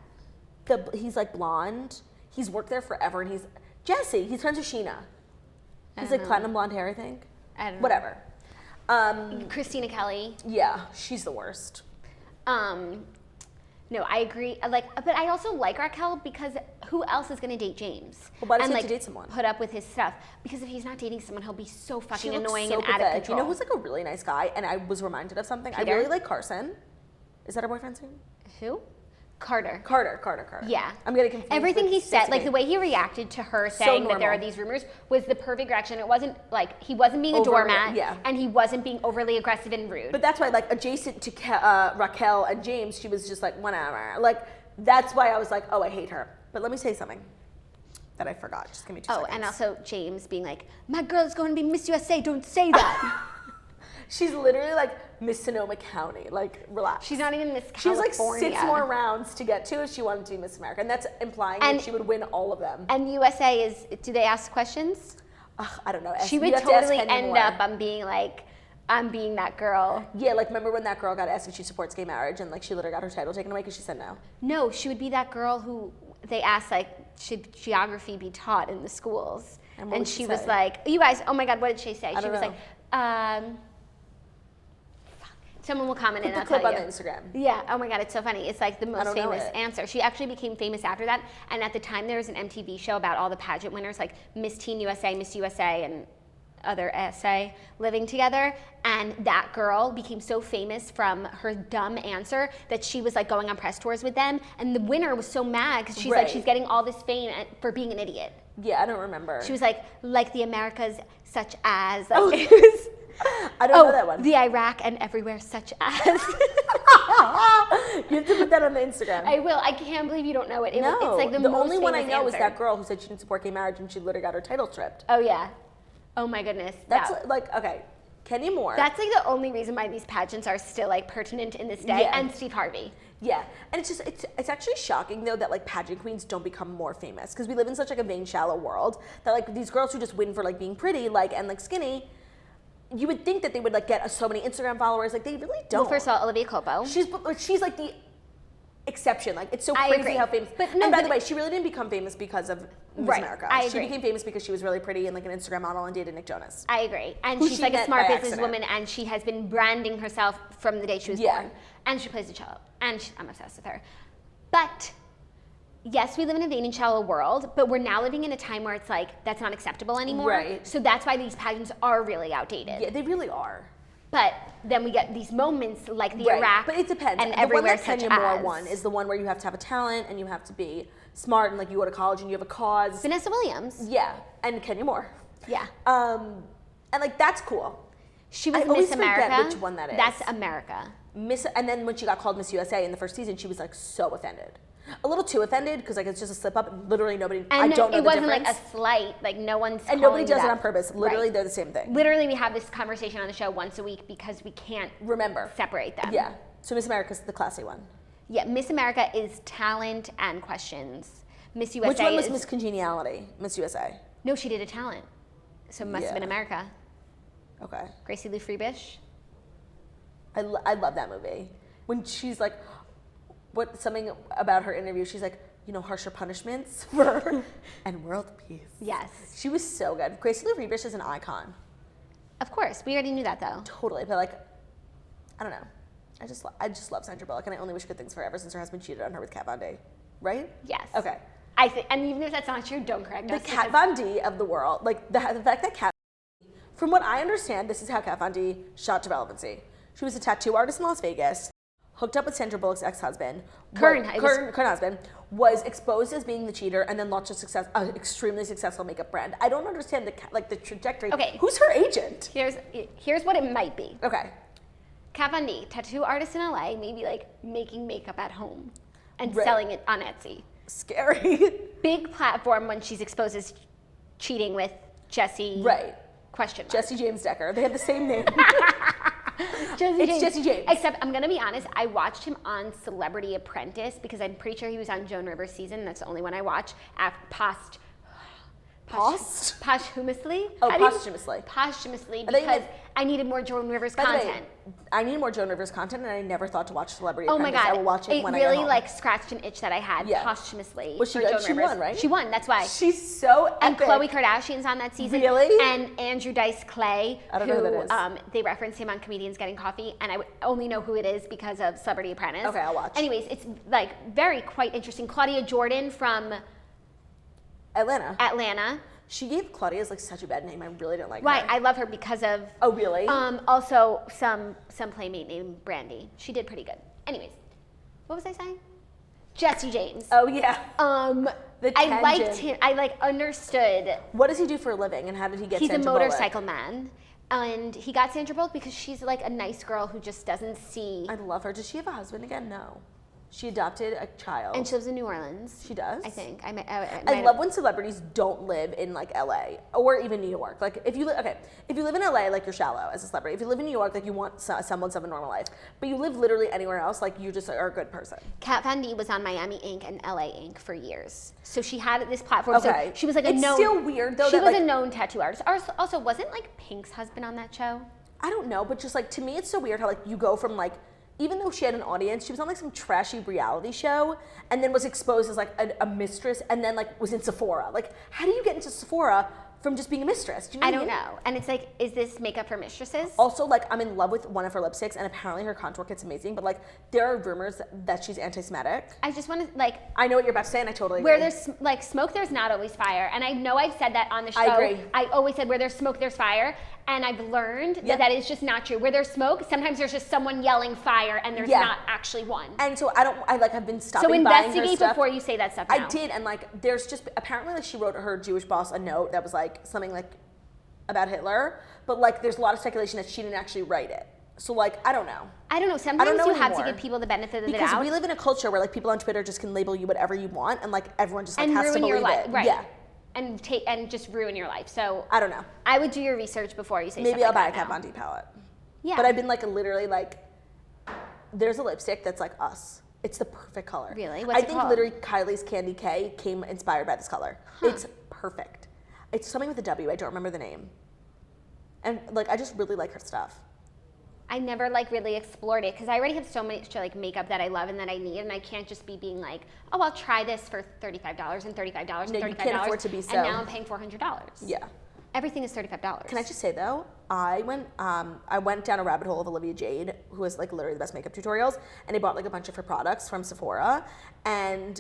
He's like blonde. He's worked there forever, and he's Jesse. He's friends with Sheena. He's like platinum blonde hair, I think. I don't know. Whatever. Christina Kelly. Yeah, she's the worst. No, I agree. But I also like Raquel because who else is going to date James? Well, why does he and have to date someone? Put up with his stuff. Because if he's not dating someone, he'll be so fucking annoying so and out of control. You know who's like a really nice guy? And I was reminded of something. Peter? I really like Carson. Is that her boyfriend's name? Who? Carter. Yeah. I'm getting confused. Everything he said, like the way he reacted to her saying that there are these rumors was the perfect reaction. It wasn't like, he wasn't being a doormat, and he wasn't being overly aggressive and rude. But that's why, like, adjacent to Raquel and James, she was just like, whatever. Like, that's why I was like, oh, I hate her. But let me say something that I forgot. Just give me 2 seconds. Oh, and also James being like, my girl's going to be Miss USA, don't say that. She's literally like Miss Sonoma County. Like, relax. She's not even Miss California. She has like 6 more rounds to get to if she wanted to be Miss America. And that's implying that she would win all of them. And USA is, do they ask questions? I don't know. She would totally end up on being like, I'm being that girl. Yeah, like remember when that girl got asked if she supports gay marriage and like she literally got her title taken away because she said no? No, she would be that girl who they asked like, should geography be taught in the schools? And she was like, you guys, oh my God, what did she say? She was like, someone will comment and I'll tell you. Put the clip on the Instagram. Yeah, oh my God, it's so funny. It's like the most famous answer. She actually became famous after that. And at the time there was an MTV show about all the pageant winners, like Miss Teen USA, Miss USA, and other SA living together. And that girl became so famous from her dumb answer that she was like going on press tours with them. And the winner was so mad because she's like, she's getting all this fame for being an idiot. Yeah, I don't remember. She was like the Americas such as, like, I don't know that one. The Iraq and everywhere such as. You have to put that on the Instagram. I will. I can't believe you don't know it. It's like the only one I know is that girl who said she didn't support gay marriage and she literally got her title stripped. Oh yeah. Oh my goodness. That's like, okay, Kenya Moore. That's like the only reason why these pageants are still like pertinent in this day. And Steve Harvey. Yeah, and it's actually shocking though that like pageant queens don't become more famous because we live in such like a vain, shallow world that like these girls who just win for like being pretty like and like skinny. You would think that they would like get so many Instagram followers, like they really don't. Well, first of all, Olivia Culpo. She's like the exception. Like it's so crazy how famous. But no, and by the way, she really didn't become famous because of Miss America. She became famous because she was really pretty and like an Instagram model and dated Nick Jonas. I agree, and she's like a smart businesswoman, and she has been branding herself from the day she was born. And she plays the cello, and I'm obsessed with her. But yes, we live in a vain and shallow world, but we're now living in a time where it's like, that's not acceptable anymore. Right. So that's why these pageants are really outdated. Yeah, they really are. But then we get these moments like the Iraq. But it depends. And the everywhere one that Kenya Moore won is the one where you have to have a talent and you have to be smart and like you go to college and you have a cause. Vanessa Williams. Yeah, and Kenya Moore. Yeah. And like that's cool. She was Miss America. Forget which one that is. That's America. And then when she got called Miss USA in the first season, she was like so offended. A little too offended because like it's just a slip up. Literally nobody. I don't know the difference. It wasn't like a slight. Like no one's. And nobody does it on purpose. Literally, they're the same thing. Literally, we have this conversation on the show once a week because we can't separate them. Yeah. So Miss America's the classy one. Yeah, Miss America is talent and questions. Miss USA. Which one was Miss Congeniality? Miss USA. No, she did a talent. So it must have been America. Okay. Gracie Lou Freebish. I love that movie. When she's like, something about her interview, she's like, you know, harsher punishments for and world peace. Yes. She was so good. Gracie Lou Freebish is an icon. Of course. We already knew that though. Totally. But like, I don't know. I just love Sandra Bullock and I only wish good things for her ever since her husband cheated on her with Kat Von D. Right? Yes. Okay. And even if that's not true, don't correct us. The Kat Von D of the world, like the fact that Kat, from what I understand, this is how Kat Von D shot to relevancy. She was a tattoo artist in Las Vegas, hooked up with Sandra Bullock's ex-husband, current husband, was exposed as being the cheater, and then launched an extremely successful makeup brand. I don't understand the trajectory. Okay. Who's her agent? Here's what it might be. Okay. Kat Von D, tattoo artist in LA, maybe like making makeup at home and selling it on Etsy. Scary. Big platform when she's exposed as cheating with Jesse. Right. Question mark. Jesse James Decker. They have the same name. Jesse James. Except, I'm going to be honest, I watched him on Celebrity Apprentice because I'm pretty sure he was on Joan Rivers' season. That's the only one I watched. Posthumously? Oh, posthumously. Posthumously, because I needed more Joan Rivers content. I need more Joan Rivers content, and I never thought to watch Celebrity Apprentice. Oh my God. I will watch it when I get get home. It really scratched an itch that I had posthumously. Was she good? She won, right? She won, that's why. She's so epic. And Khloé Kardashian's on that season. Really? And Andrew Dice Clay, I don't know who that is. They reference him on Comedians Getting Coffee, and I only know who it is because of Celebrity Apprentice. Okay, I'll watch. Anyways, it's quite interesting. Claudia Jordan from Atlanta. She gave Claudia's such a bad name. I really don't like her. Right, I love her because of. Oh really? Also some playmate named Brandy. She did pretty good. Anyways, what was I saying? Jesse James. Oh yeah. I liked him. I like understood. What does he do for a living, and how did he get? He's Sandra a motorcycle Bullock? man, and he got Sandra Bullock because she's like a nice girl who just doesn't see. I love her. Does she have a husband again? No. She adopted a child. And she lives in New Orleans. She does? I think. I love when celebrities don't live in like LA or even New York. Like if you live in LA, like you're shallow as a celebrity. If you live in New York, like you want semblance of a normal life. But you live literally anywhere else, like you just are a good person. Kat Von D was on Miami Ink and LA Ink for years. So she had this platform. Okay. So she was like a it's known. It's still weird though. She was a known tattoo artist. Also, wasn't like Pink's husband on that show? I don't know, but just like to me, it's so weird how like you go from like. Even though she had an audience, she was on like some trashy reality show and then was exposed as like a mistress and then like was in Sephora. Like, how do you get into Sephora from just being a mistress? Do you know I what don't know. And it's like, is this makeup for mistresses? Also, like, I'm in love with one of her lipsticks and apparently her contour kit's amazing, but like, there are rumors that she's anti-Semitic. I just want to like. I know what you're about to say and I totally agree. Where there's like smoke, there's not always fire. And I know I've said that on the show. I agree. I always said where there's smoke, there's fire. And I've learned that is just not true. Where there's smoke, sometimes there's just someone yelling fire and there's not actually one. And so I've been stopping so buying her investigate stuff. before you say that stuff now. I did, and like there's just apparently like she wrote her Jewish boss a note that was like something like about Hitler, but like there's a lot of speculation that she didn't actually write it. So like I don't know. Sometimes you have to give people the benefit of the doubt. Because we live in a culture where like people on Twitter just can label you whatever you want and like everyone just like has to ruin believe your life. it. Right. Yeah. And just ruin your life. So I don't know. I would do your research before you say Maybe something I'll buy like a Kat Von D palette. Yeah. But I've been like literally like, there's a lipstick that's like us. It's the perfect color. Really? What's I it think called? literally Kylie's Candy K came inspired by this color. Huh. It's perfect. It's something with a W. I don't remember the name. And like I just really like her stuff. I never like really explored it because I already have so much like makeup that I love and that I need, and I can't just be being like, oh, I'll try this for $35 and $35 and $35. No, you can't afford to be so. And now I'm paying $400. Yeah. Everything is $35. Can I just say though, I went down a rabbit hole of Olivia Jade, who has like literally the best makeup tutorials, and I bought like a bunch of her products from Sephora, and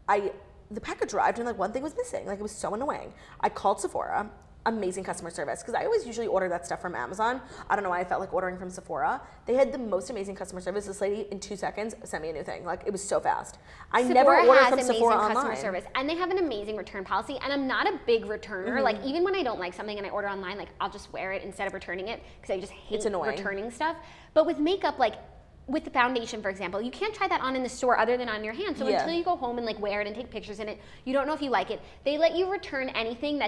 the package arrived and like one thing was missing. Like it was so annoying. I called Sephora. Amazing customer service because I always usually order that stuff from Amazon. I don't know why I felt like ordering from Sephora. They had the most amazing customer service. This lady in 2 seconds sent me a new thing. Like it was so fast. I never order from Sephora online. Customer service, and they have an amazing return policy. And I'm not a big returner. Like even when I don't like something and I order online, like I'll just wear it instead of returning it because I just hate returning stuff. But with makeup, like with the foundation, for example, you can't try that on in the store other than on your hand. So until you go home and like wear it and take pictures in it, you don't know if you like it. They let you return anything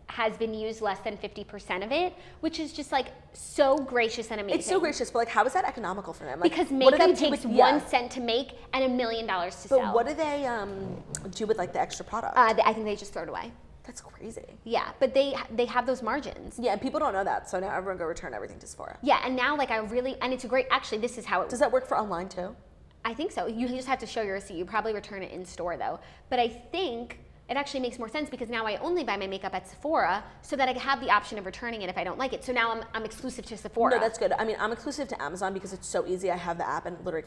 has been used less than 50% of it, which is just like so gracious and amazing. It's so gracious, but like how is that economical for them? Like, because makeup takes 1 cent to make and $1 million to sell. But what do they do with like the extra product? I think they just throw it away. That's crazy. Yeah, but they have those margins. Yeah, and people don't know that, so now everyone go return everything to Sephora. Yeah, and now like and it's a great, actually this is how it. Does that work for online too? I think so. You just have to show your receipt. You probably return it in store though. But I think it actually makes more sense because now I only buy my makeup at Sephora so that I have the option of returning it if I don't like it. So now I'm exclusive to Sephora. No, that's good. I mean, I'm exclusive to Amazon because it's so easy. I have the app and it literally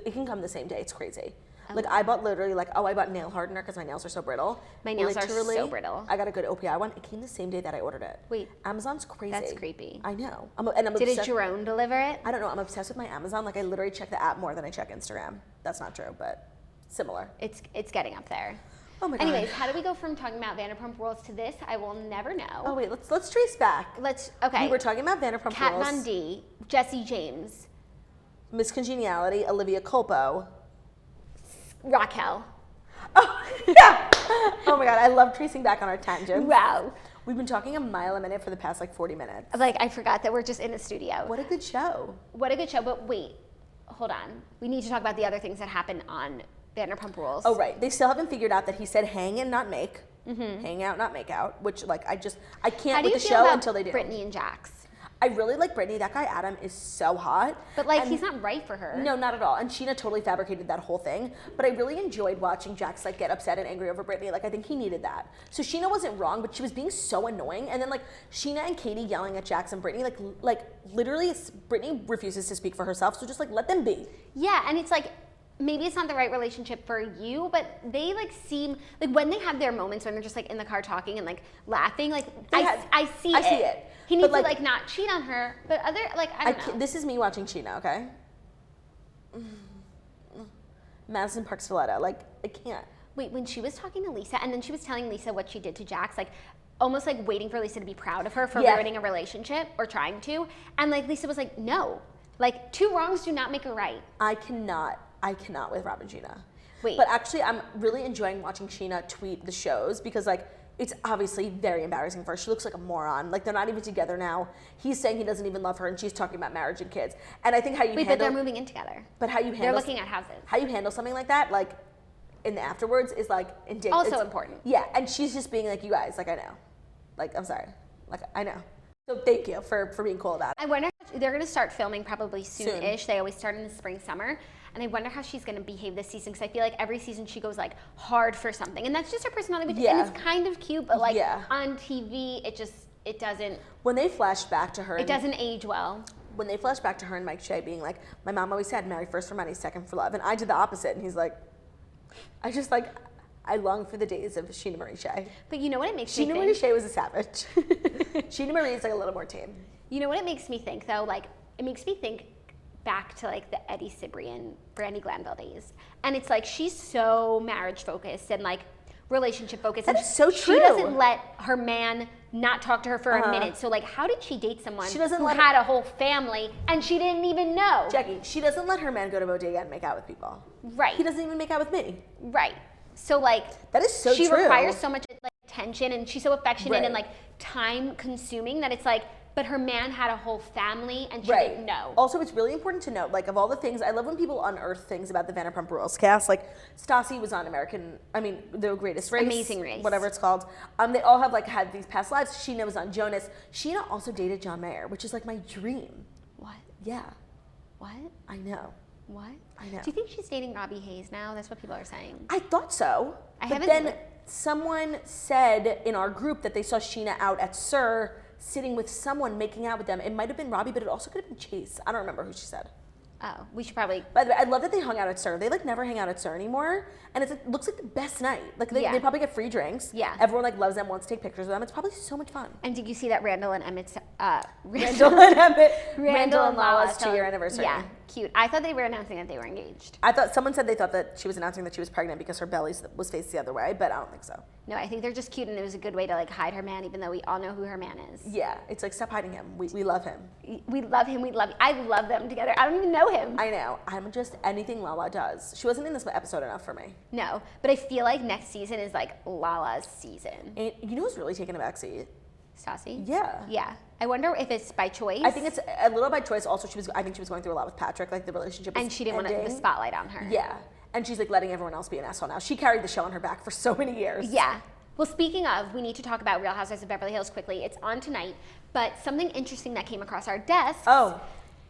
it can come the same day. It's crazy. Like I bought literally I bought nail hardener because my nails are so brittle. My nails are so brittle. I got a good OPI one. It came the same day that I ordered it. Wait. Amazon's crazy. That's creepy. I know. Did a drone deliver it? I don't know. I'm obsessed with my Amazon. Like I literally check the app more than I check Instagram. That's not true, but similar. It's getting up there. Oh my God. Anyways, how do we go from talking about Vanderpump Rules to this? I will never know. Oh wait, let's trace back. Okay. We were talking about Vanderpump Rules. Kat Von D, Jesse James, Miss Congeniality, Olivia Culpo, Raquel. Oh yeah. Oh my God, I love tracing back on our tangents. Wow. We've been talking a mile a minute for the past 40 minutes. Like I forgot that we're just in a studio. What a good show. But wait, hold on. We need to talk about the other things that happen on Vanderpump Rules. Oh right, they still haven't figured out that he said hang and not make, hang out not make out, which like I can't with the show until they do. Brittany and Jax? I really like Brittany. That guy Adam is so hot. But like he's not right for her. No, not at all. And Sheena totally fabricated that whole thing. But I really enjoyed watching Jax like get upset and angry over Brittany. Like I think he needed that. So Sheena wasn't wrong, but she was being so annoying. And then like Sheena and Katie yelling at Jax and Brittany, like literally Brittany refuses to speak for herself. So just like let them be. Yeah, and it's like maybe it's not the right relationship for you, but they like seem like when they have their moments when they're just like in the car talking and like laughing, like I see it. He needs to like not cheat on her, but I don't know. This is me watching Sheena, okay? Madison Park Stiletto. Like, I can't. Wait, when she was talking to Lisa, and then she was telling Lisa what she did to Jax, like, almost like waiting for Lisa to be proud of her for ruining a relationship, or trying to, and like Lisa was like, no. Like, 2 wrongs do not make a right. I cannot with Rob and Sheena. Wait. But actually, I'm really enjoying watching Sheena tweet the shows because, like, it's obviously very embarrassing for her. She looks like a moron. Like, they're not even together now. He's saying he doesn't even love her, and she's talking about marriage and kids. And I think how you handle... Wait, but they're moving in together. But how you handle... They're looking at houses. How you handle something like that, like, in the afterwards is, like, indicative. Also important. Yeah, and she's just being like, you guys, like, I know. Like, I'm sorry. Like, I know. So thank you for being cool about it. I wonder, they're going to start filming probably soon-ish. They always start in the spring, summer. And I wonder how she's going to behave this season, because I feel like every season she goes, like, hard for something. And that's just her personality, and it's kind of cute, but, like, on TV, it doesn't... When they flashed back to her... It doesn't age well. When they flashed back to her and Mike Shea being like, my mom always said, marry first for money, second for love. And I did the opposite. And he's like, I long for the days of Sheena Marie Shea. But you know what it makes me think? Sheena Marie Shea was a savage. Sheena Marie is, like, a little more tame. You know what it makes me think, though? Like, it makes me think back to, like, the Eddie Cibrian, Brandi Glanville days. And it's like, she's so marriage focused and, like, relationship focused. That is so true. She doesn't let her man not talk to her for a minute. So, like, how did she date someone who had a whole family and she didn't even know? Jackie, she doesn't let her man go to bodega and make out with people. Right. He doesn't even make out with me. Right. So, like, that is so she true. requires so much, like, attention, and she's so affectionate and, like, time consuming that it's like, but her man had a whole family and she didn't know. Also, it's really important to note, like, of all the things, I love when people unearth things about the Vanderpump Rules cast. Like, Stassi was on The Greatest Race. Amazing Race. Whatever it's called. They all have, like, had these past lives. Sheena was on Jonas. Sheena also dated John Mayer, which is, like, my dream. What? Yeah. What? I know. What? I know. Do you think she's dating Robbie Hayes now? That's what people are saying. I thought so. But then someone said in our group that they saw Sheena out at SUR sitting with someone making out with them. It might have been Robbie, but it also could have been Chase. I don't remember who she said. Oh, we should probably... By the way, I love that they hung out at SUR. They, like, never hang out at SUR anymore. And it looks like the best night. Like, they probably get free drinks. Yeah. Everyone, like, loves them, wants to take pictures of them. It's probably so much fun. And did you see that Randall and Lala's 2-year anniversary. Yeah, cute. I thought they were announcing that they were engaged. Someone said they thought that she was announcing that she was pregnant because her belly was faced the other way, but I don't think so. No, I think they're just cute, and it was a good way to, like, hide her man, even though we all know who her man is. Yeah, it's like, stop hiding him. We love him. We love him. I love them together. I don't even know him. I know. I'm just anything Lala does. She wasn't in this episode enough for me. No, but I feel like next season is, like, Lala's season. And you know who's really taking a backseat? Stassi? Yeah. Yeah. I wonder if it's by choice. I think it's a little by choice. Also, I think she was going through a lot with Patrick, like the relationship was and she didn't ending. want the spotlight on her. Yeah. And she's, like, letting everyone else be an asshole now. She carried the show on her back for so many years. Yeah. Well, speaking of, we need to talk about Real Housewives of Beverly Hills quickly. It's on tonight, but something interesting that came across our desks. Oh,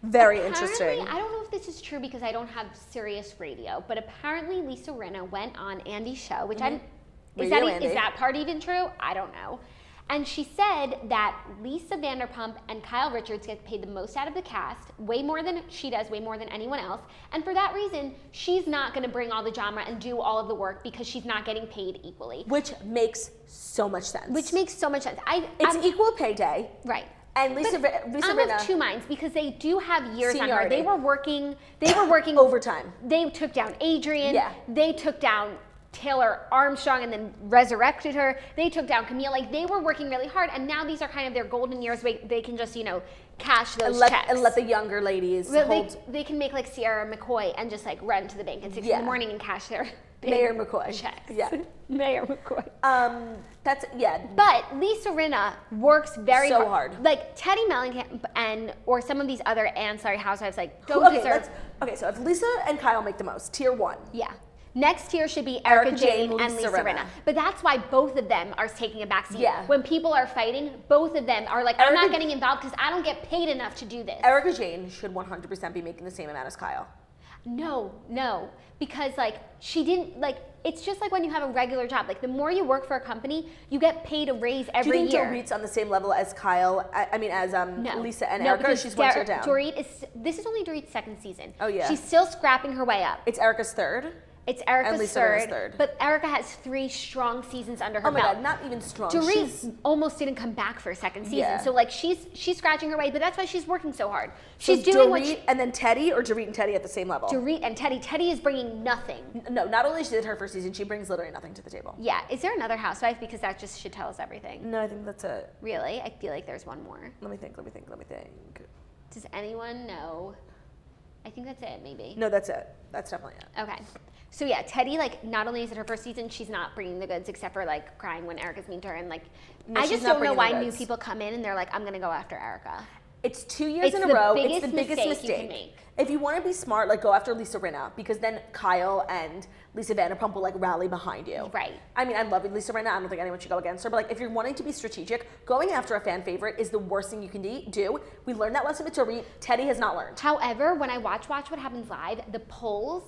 very interesting. I don't know if this is true because I don't have Sirius Radio, but apparently Lisa Rinna went on Andy's show, which is that part even true? I don't know. And she said that Lisa Vanderpump and Kyle Richards get paid the most out of the cast, way more than she does, way more than anyone else. And for that reason, she's not going to bring all the drama and do all of the work because she's not getting paid equally. Which makes so much sense. It's equal pay day. Right. And Lisa I'm Rinna, of two minds because they do have years seniority. on her. They were working overtime. They took down Adrian. Yeah. They took down Taylor Armstrong and then resurrected her. They took down Camille. Like, they were working really hard, and now these are kind of their golden years where they can just, cash those checks. And let the younger ladies they can make, like, Sierra McCoy and just, like, run to the bank at 6 in the morning and cash their Mayor McCoy checks. Yeah. Mayor McCoy. But Lisa Rinna works very hard. Like, Teddy Mellencamp or some of these other ancillary housewives, like, don't deserve. So if Lisa and Kyle make the most, tier 1. Yeah. Next tier should be Erica Jane and Lisa Rinna. Rinna. But that's why both of them are taking a backseat. Yeah. When people are fighting, both of them are like, I'm not getting involved because I don't get paid enough to do this. Erica Jane should 100% be making the same amount as Kyle. No. Because, like, she didn't, like, it's just like when you have a regular job. Like, the more you work for a company, you get paid a raise every year. Do you think Dorit's on the same level as Kyle? No. Lisa and Erica, or she's one down? This is only Dorit's second season. Oh, yeah. She's still scrapping her way up. It's Erica's third? It's Erica's And Lisa Rinna's third, third. but Erica has 3 strong seasons under her Oh my belt. God, not even strong. Dorit almost didn't come back for a second season, Yeah. so like she's scratching her way, but that's why she's working so hard. So She's doing what Dorit and then Teddy, or Dorit and Teddy at the same level? Dorit and Teddy is bringing nothing. No, not only she did her first season, she brings literally nothing to the table. Yeah, is there another housewife? Because that just should tell us everything. No, I think that's it. Really? I feel like there's one more. Let me think. Does anyone know? I think that's it, maybe. No, that's it. That's definitely it. Okay. So yeah, Teddy, like, not only is it her first season, she's not bringing the goods except for like crying when Erica's mean to her, and like, No, I she's just not don't know bringing why the new goods. people come in and they're like, I'm gonna go after Erica. It's 2 years It's in a the row. biggest It's the biggest mistake you can mistake. make. If you want to be smart, like go after Lisa Rinna, because then Kyle and Lisa Vanderpump will like rally behind you. Right. I mean, I love Lisa Rinna. I don't think anyone should go against her. But like, if you're wanting to be strategic, going after a fan favorite is the worst thing you can do. We learned that lesson with Dorit. Teddy has not learned. However, when I watch What Happens Live, the polls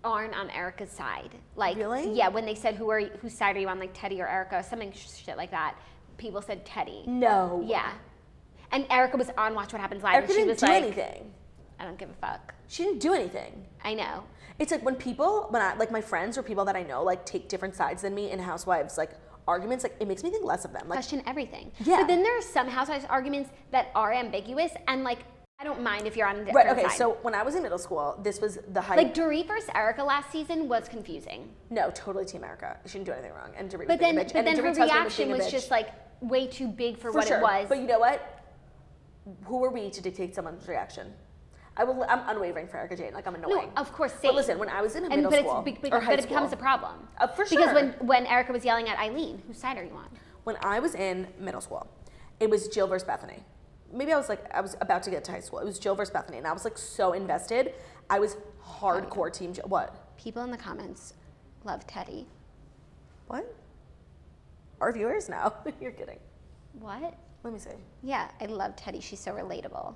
aren't on Erica's side. Like, Really? yeah, when they said whose side are you on, like Teddy or Erica, something shit like that, people said Teddy. No. Yeah. And Erica was on Watch What Happens Live, Erica and she didn't was do like, anything. I don't give a fuck. She didn't do anything. I know. It's like when my friends or people that I know like take different sides than me in Housewives like arguments, like it makes me think less of them. Like, Question everything. Yeah. But then there are some Housewives arguments that are ambiguous, and like, I don't mind if you're on a different right, okay, side. so when I was in middle school, this was the hype. Like, Dorit versus Erica last season was confusing. No, totally Team America. She didn't do anything wrong. And Dorit was But being then, a bitch. but And then her Dorit's husband reaction being a was bitch. just like way too big for For what sure. it was. But you know what? Who are we to dictate someone's reaction? I'm unwavering for Erica Jane. Like, I'm annoying. No, of course, same. But listen, when I was in middle school or high but it becomes school, a problem. For sure. Because when Erica was yelling at Eileen, whose side are you on? when I was in middle school, it was Jill versus Bethenny. Maybe I was about to get to high school. It was Jill versus Bethenny, and I was like so invested. I was hardcore Team Jill. What? People in the comments love Teddy. What? Our viewers? No, you're kidding. What? Let me see. Yeah, I love Teddy. She's so relatable.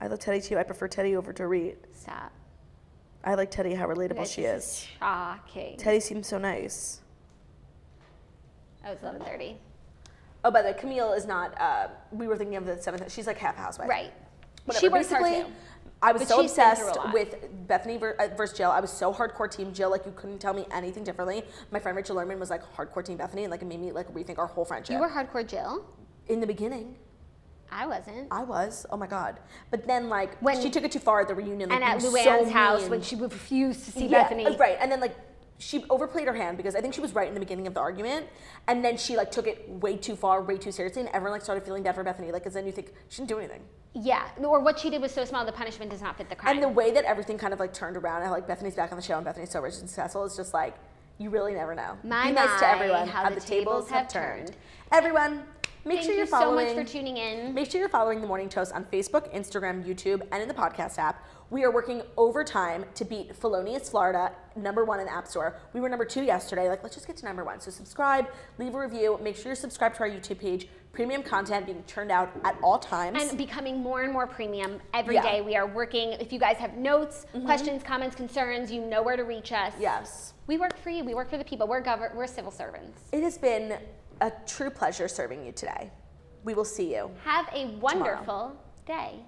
I love Teddy too. I prefer Teddy over Dorit. Stop. I like Teddy, how You relatable guys, she this is. Shocking. Teddy seems so nice. Oh, it's 11:30. Oh, by the way, Camille is not, we were thinking of the 7th, she's like half housewife. Right. Whatever. She works hard Basically, too. I was But so she's been through a obsessed lot. with Bethenny versus Jill. I was so hardcore Team Jill, like you couldn't tell me anything differently. My friend Rachel Lerman was like hardcore Team Bethenny, and like it made me like rethink our whole friendship. You were hardcore Jill? In the beginning. I wasn't. I was. Oh my God. But then like When- she took it too far at the reunion. Like, And at being Luann's so house mean. when she refused to see Yeah, Bethenny. right. And then like she overplayed her hand because I think she was right in the beginning of the argument, and then she like took it way too far, way too seriously, and everyone like started feeling bad for Bethenny. Like, because then you think she didn't do anything. Yeah, or what she did was so small, the punishment does not fit the crime. And the way that everything kind of like turned around, and how like Bethany's back on the show and Bethany's so rich and successful, is just like you really never know. My, Be nice to everyone. how the the tables have turned. turned. Everyone, make Thank sure you're you following. so much for tuning in. Make sure you're following The Morning Toast on Facebook, Instagram, YouTube, and in the podcast app. We are working overtime to beat Felonious Florida, #1 in the App Store. We were #2 yesterday. Like, let's just get to #1. So subscribe, leave a review. Make sure you're subscribed to our YouTube page. Premium content being churned out at all times. And becoming more and more premium every Yeah. day. We are working. If you guys have notes, questions, comments, concerns, you know where to reach us. Yes. We work for you. We work for the people. We're civil servants. It has been a true pleasure serving you today. We will see you. Have a wonderful day.